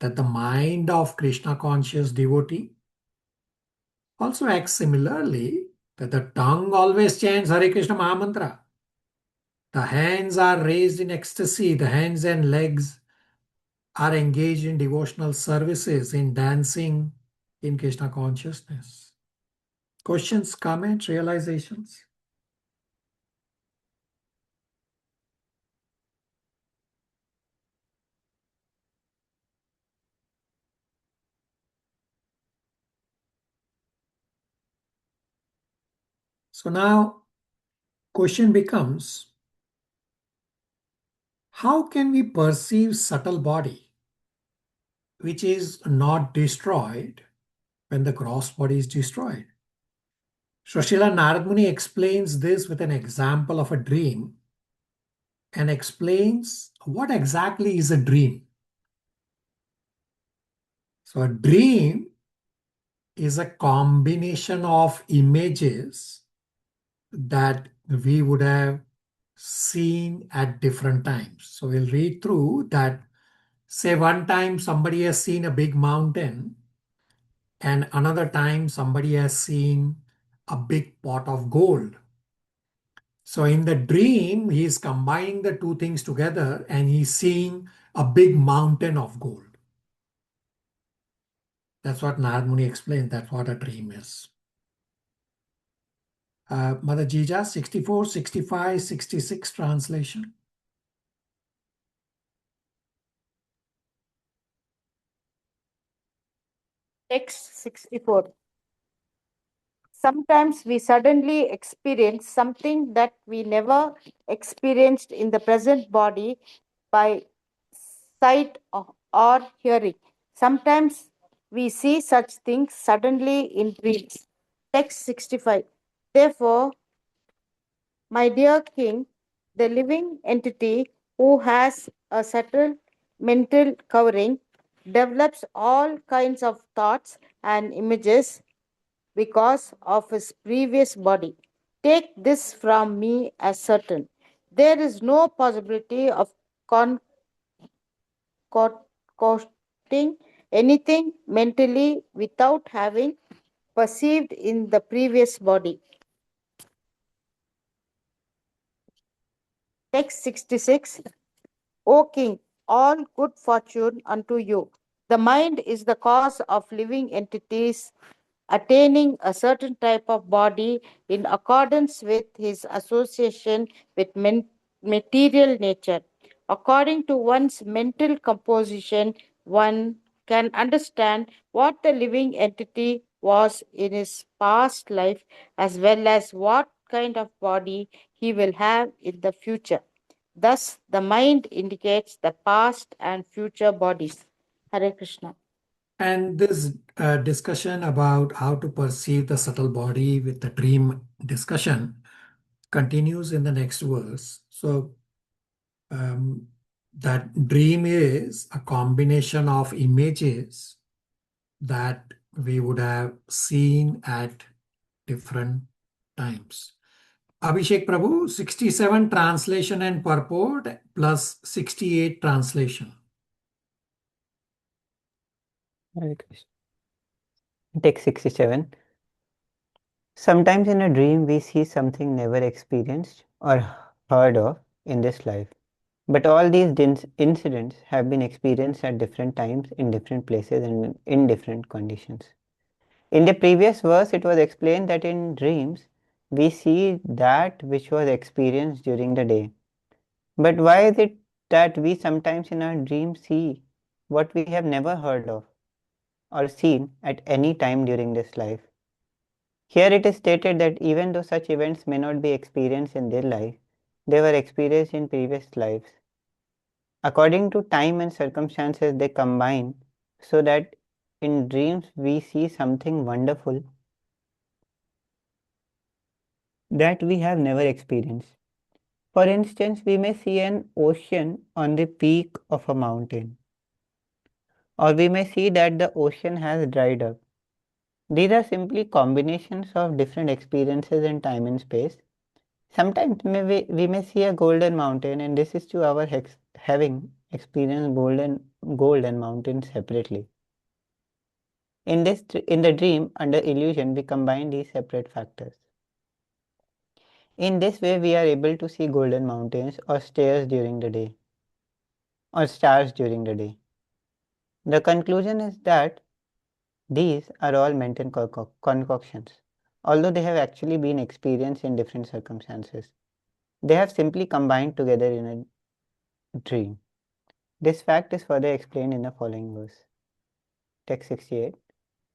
that the mind of Krishna conscious devotee also acts similarly, that the tongue always chants Hare Krishna Mahamantra. The hands are raised in ecstasy. The hands and legs are engaged in devotional services, in dancing, in Krishna consciousness. Questions, comments, realizations? So now question becomes, how can we perceive subtle body which is not destroyed when the gross body is destroyed? So Srila Narad Muni explains this with an example of a dream and explains what exactly is a dream. So a dream is a combination of images that we would have seen at different times. So we'll read through that. Say one time somebody has seen a big mountain, and another time somebody has seen a big pot of gold. So in the dream, he is combining the two things together and he's seeing a big mountain of gold. That's what Narad Muni explains. That's what a dream is. Mother Jija, 64, 65, 66 translation. Text 64. Sometimes we suddenly experience something that we never experienced in the present body by sight or hearing. Sometimes we see such things suddenly in dreams. Text 65. Therefore, my dear king, the living entity who has a subtle mental covering develops all kinds of thoughts and images because of his previous body. Take this from me as certain. There is no possibility of concocting anything mentally without having perceived in the previous body. Text 66. O king, all good fortune unto you. The mind is the cause of living entities attaining a certain type of body in accordance with his association with material nature. According to one's mental composition, one can understand what the living entity was in his past life as well as what kind of body he will have in the future. Thus, the mind indicates the past and future bodies. Hare Krishna. And this discussion about how to perceive the subtle body with the dream discussion continues in the next verse. So that dream is a combination of images that we would have seen at different times. Abhishek Prabhu, 67 translation and purport plus 68 translation. Hare Krishna. Text 67. Sometimes in a dream we see something never experienced or heard of in this life. But all these incidents have been experienced at different times, in different places, and in different conditions. In the previous verse, it was explained that in dreams, we see that which was experienced during the day. But why is it that we sometimes in our dreams see what we have never heard of or seen at any time during this life? Here it is stated that even though such events may not be experienced in their life, they were experienced in previous lives. According to time and circumstances, they combine so that in dreams we see something wonderful that we have never experienced. For instance, we may see an ocean on the peak of a mountain, or we may see that the ocean has dried up. These are simply combinations of different experiences in time and space. Sometimes we may see a golden mountain, and this is to our having experienced gold and mountains separately. In the dream, under illusion, we combine these separate factors. In this way, we are able to see golden mountains or stars during the day, or stars during the day. The conclusion is that These are all mental concoctions, although they have actually been experienced in different circumstances. They have simply combined together in a dream. This fact is further explained in the following verse. Text 68.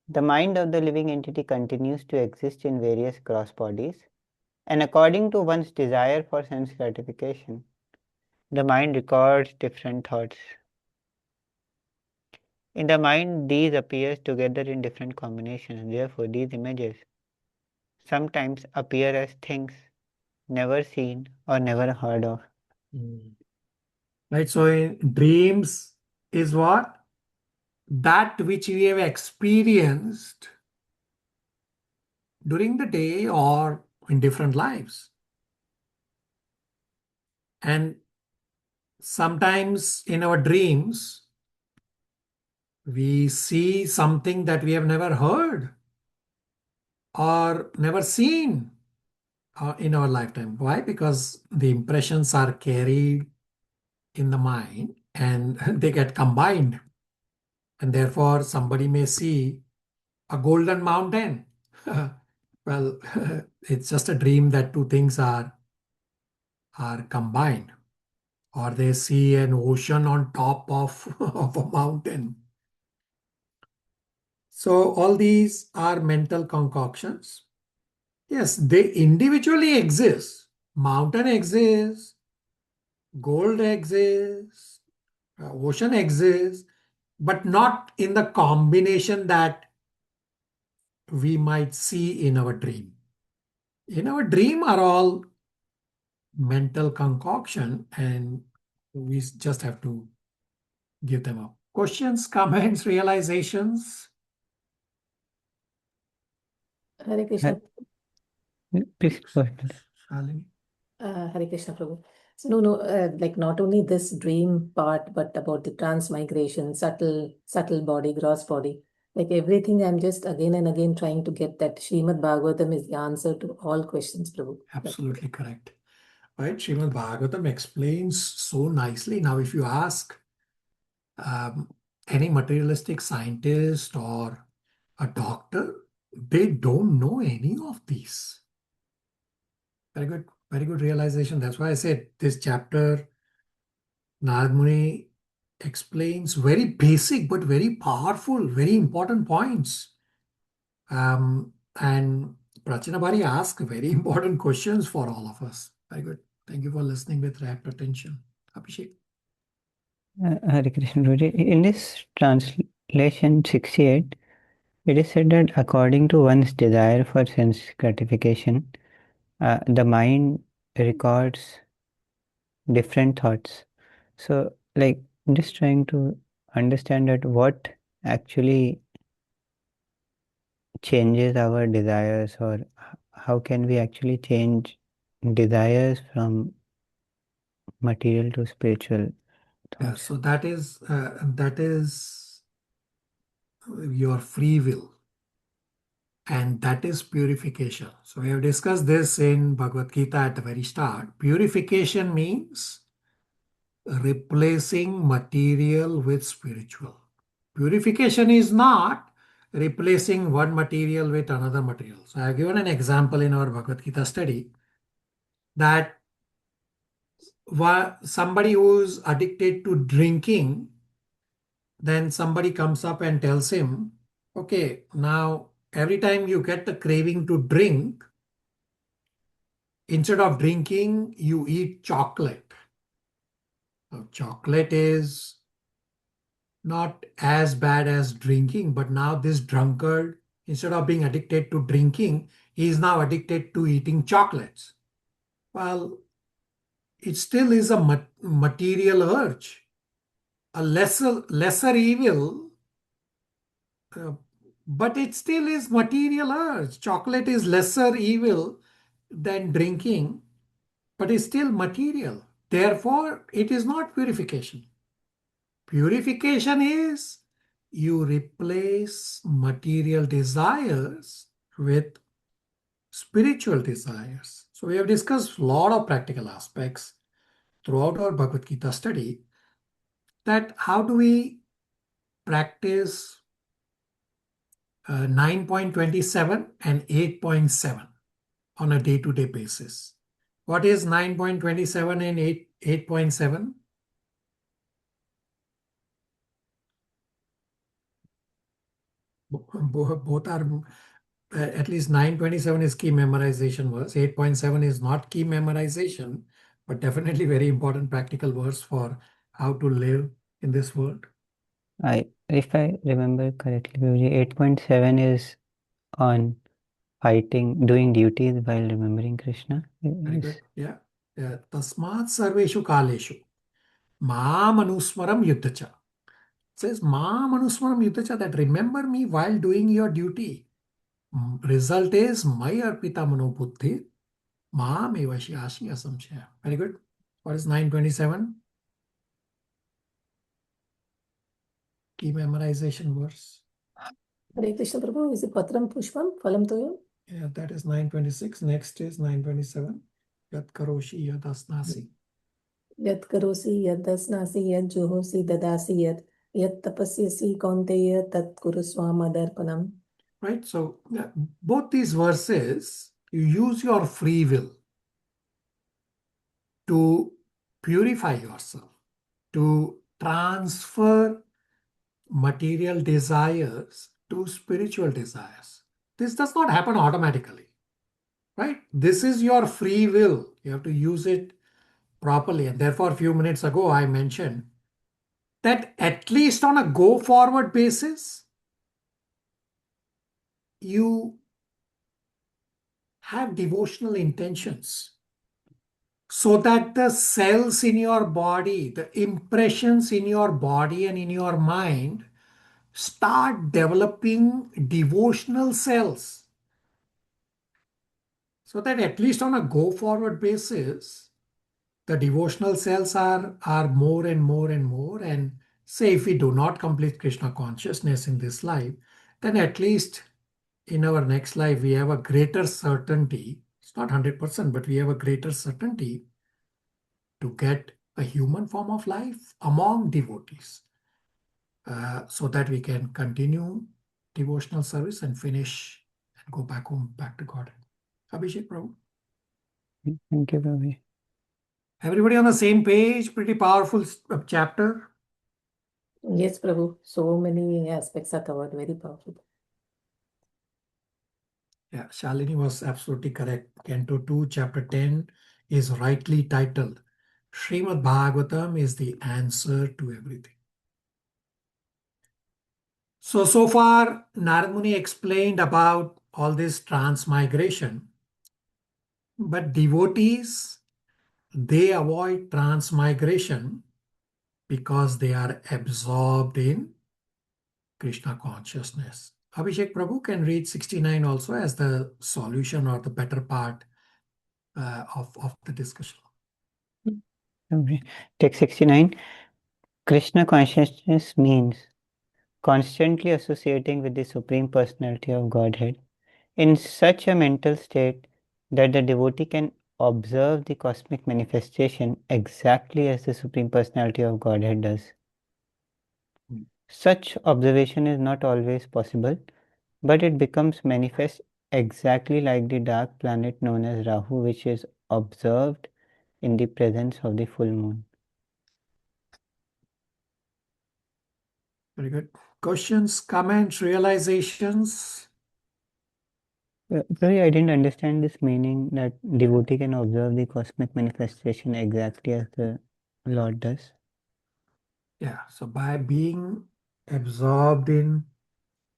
The mind of the living entity continues to exist in various gross bodies, and according to one's desire for sense gratification, the mind records different thoughts. In the mind, these appear together in different combinations, and therefore these images sometimes appear as things never seen or never heard of. Right, so in dreams is what? That which we have experienced during the day or in different lives. And sometimes in our dreams, we see something that we have never heard or never seen in our lifetime. Why? Because the impressions are carried in the mind and they get combined. And therefore, somebody may see a golden mountain. Well, it's just a dream that two things are combined. Or they see an ocean on top of, of a mountain. So all these are mental concoctions. Yes, they individually exist. Mountain exists, gold exists, ocean exists, but not in the combination that we might see in our dream. In our dream are all mental concoction, and we just have to give them up. Questions, comments, realizations? Hare Krishna. Please go ahead. Shalini? Hare Krishna Prabhu. So no, like not only this dream part, but about the transmigration, subtle body, gross body, like everything. I'm just again and again trying to get that Srimad Bhagavatam is the answer to all questions, Prabhu. Absolutely correct. Right? Srimad Bhagavatam explains so nicely. Now, if you ask any materialistic scientist or a doctor, they don't know any of these. Very good realization. That's why I said this chapter, Narad Muni explains very basic but very powerful, very important points. And Prachina Bari asked very important questions for all of us. Very good. Thank you for listening with rapt attention. Abhishek. Hare Krishna. In this translation 68, it is said that according to one's desire for sense gratification, the mind records different thoughts. So, like, I'm just trying to understand that what actually changes our desires, or how can we actually change desires from material to spiritual Yeah, thoughts? so that is your free will, and that is purification. So we have discussed this in Bhagavad Gita at the very start. Purification means replacing material with spiritual. Purification is not replacing one material with another material. So I have given an example in our Bhagavad Gita study that somebody who's addicted to drinking, then somebody comes up and tells him, okay, now every time you get the craving to drink, instead of drinking, you eat chocolate. Now, chocolate is not as bad as drinking, but now this drunkard, instead of being addicted to drinking, he is now addicted to eating chocolates. Well, it still is a material urge, a lesser evil, but it still is material urge. Chocolate is lesser evil than drinking, but it's still material. Therefore, it is not purification. Purification is you replace material desires with spiritual desires. So we have discussed a lot of practical aspects throughout our Bhagavad Gita study, that how do we practice 9.27 and 8.7 on a day-to-day basis. What is 9.27 and 8.7? Both are, at least 9.27 is key memorization verse. 8.7 is not key memorization, but definitely very important practical verse for how to live in this world. If I remember correctly, Guruji, 8.7 is on fighting, doing duties while remembering Krishna. Very Is- good. Yeah. Tasmat sarveshu kaleshu maam anusmaram yuddhacha. Says maam anusmaram yuddhacha, that remember me while doing your duty. Result is my arpita manobuddhi maam evashi ashya samshaya. Very good. What is 927? Key memorization verse. Hare Krishna Prabhu, is it Patram Pushpam Phalam Toyam? Yeah, that is 926. Next is 927. Yat karoshi yat asnasi. Yat karosi, yat dasnasi, yat johosi, dadasi, yat tapasyasi, kaunteya, tat kuruswam adarpanam. Right? So both these verses, you use your free will to purify yourself, to transfer material desires to spiritual desires. This does not happen automatically, right? This is your free will. You have to use it properly. And therefore, a few minutes ago, I mentioned that at least on a go forward basis, you have devotional intentions so that the cells in your body, the impressions in your body and in your mind start developing devotional cells. So that at least on a go forward basis, the devotional cells are more and more and more. And say if we do not complete Krishna consciousness in this life, then at least in our next life, we have a greater certainty. It's not 100%, but we have a greater certainty to get a human form of life among devotees, so that we can continue devotional service and finish and go back home, back to God. Abhishek Prabhu. Thank you, Prabhu. Everybody on the same page? Pretty powerful chapter. Yes, Prabhu. So many aspects are covered. Very powerful. Yeah, Shalini was absolutely correct. Canto 2, chapter 10 is rightly titled Srimad Bhagavatam is the answer to everything. So far, Narad Muni explained about all this transmigration. But devotees, they avoid transmigration because they are absorbed in Krishna consciousness. Abhishek Prabhu can read 69 also as the solution or the better part of the discussion. Okay. Text 69. Krishna consciousness means constantly associating with the Supreme Personality of Godhead in such a mental state that the devotee can observe the cosmic manifestation exactly as the Supreme Personality of Godhead does. Such observation is not always possible, but it becomes manifest exactly like the dark planet known as Rahu, which is observed in the presence of the full moon. Very good. Questions, comments, realizations? Sorry, I didn't understand this meaning that devotee can observe the cosmic manifestation exactly as the Lord does. Yeah, so by being absorbed in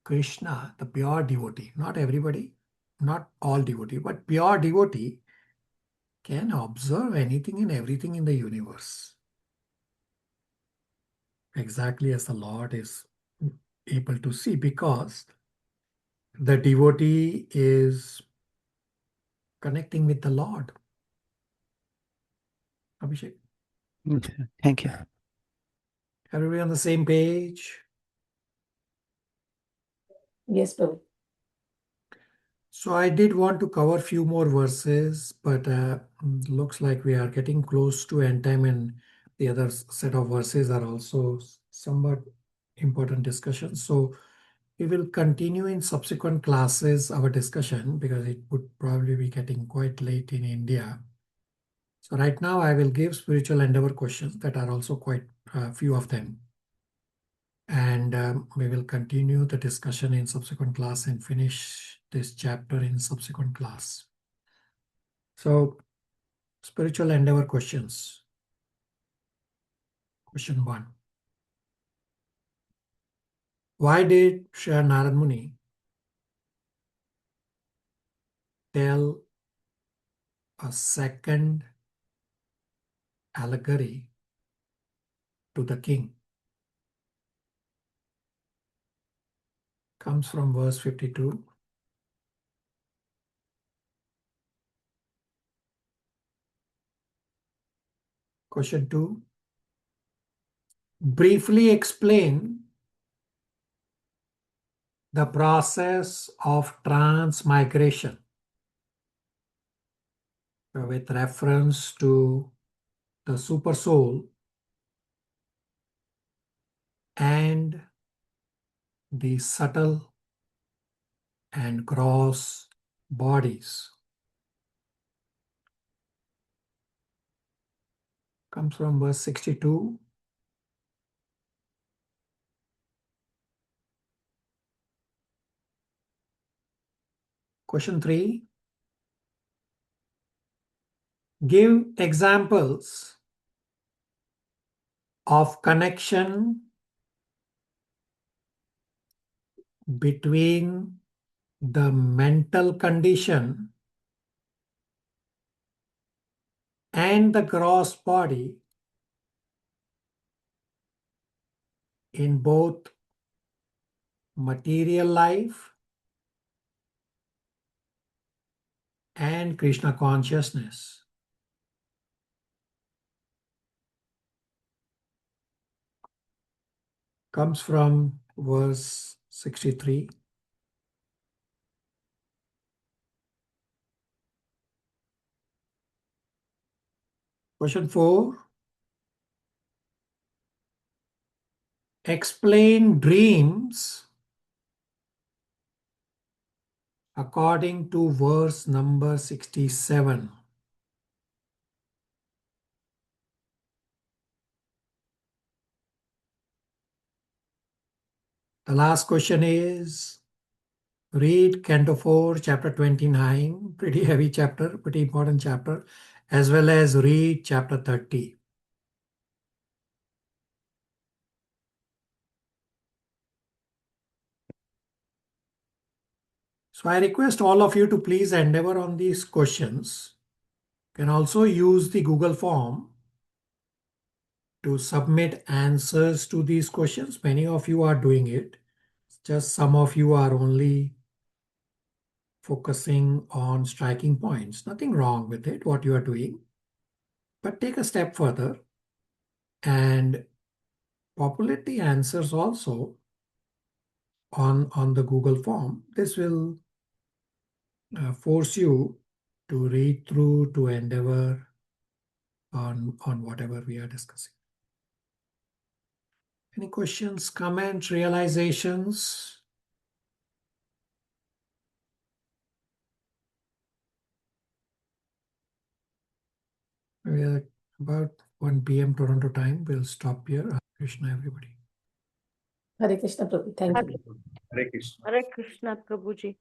Krishna, the pure devotee, not everybody, not all devotee, but pure devotee can observe anything and everything in the universe exactly as the Lord is able to see, because the devotee is connecting with the Lord. Abhishek, Thank you. everybody on the same page? Yes, Prabhu. So I did want to cover a few more verses, but looks like we are getting close to end time, and the other set of verses are also somewhat important discussions. So We will continue in subsequent classes our discussion because it would probably be getting quite late in India. So right now I will give spiritual endeavor questions that are also quite few of them. And we will continue the discussion in subsequent class and finish this chapter in subsequent class. So spiritual endeavor questions. Question 1. Why did Sri Narad Muni tell a second allegory to the king? Comes from verse 52. Question 2. Briefly explain the process of transmigration with reference to the super soul and the subtle and gross bodies. Comes from verse 62. Question 3. Give examples of connection between the mental condition and the gross body in both material life and Krishna consciousness. Comes from verse 63. Question 4. Explain dreams according to verse number 67. The last question is, read Canto 4, Chapter 29, pretty heavy chapter, pretty important chapter, as well as read Chapter 30. So I request all of you to please endeavor on these questions. You can also use the Google form to submit answers to these questions. Many of you are doing it. Just some of you are only focusing on striking points. Nothing wrong with it, what you are doing. But take a step further and populate the answers also on the Google form. This will force you to read through, to endeavor on whatever we are discussing. Any questions, comments, realizations? We are about 1 p.m. Toronto time. We'll stop here. Hare Krishna, everybody. Hare Krishna, Prabhu. Thank you. Hare Krishna. Hare Krishna, Prabhuji.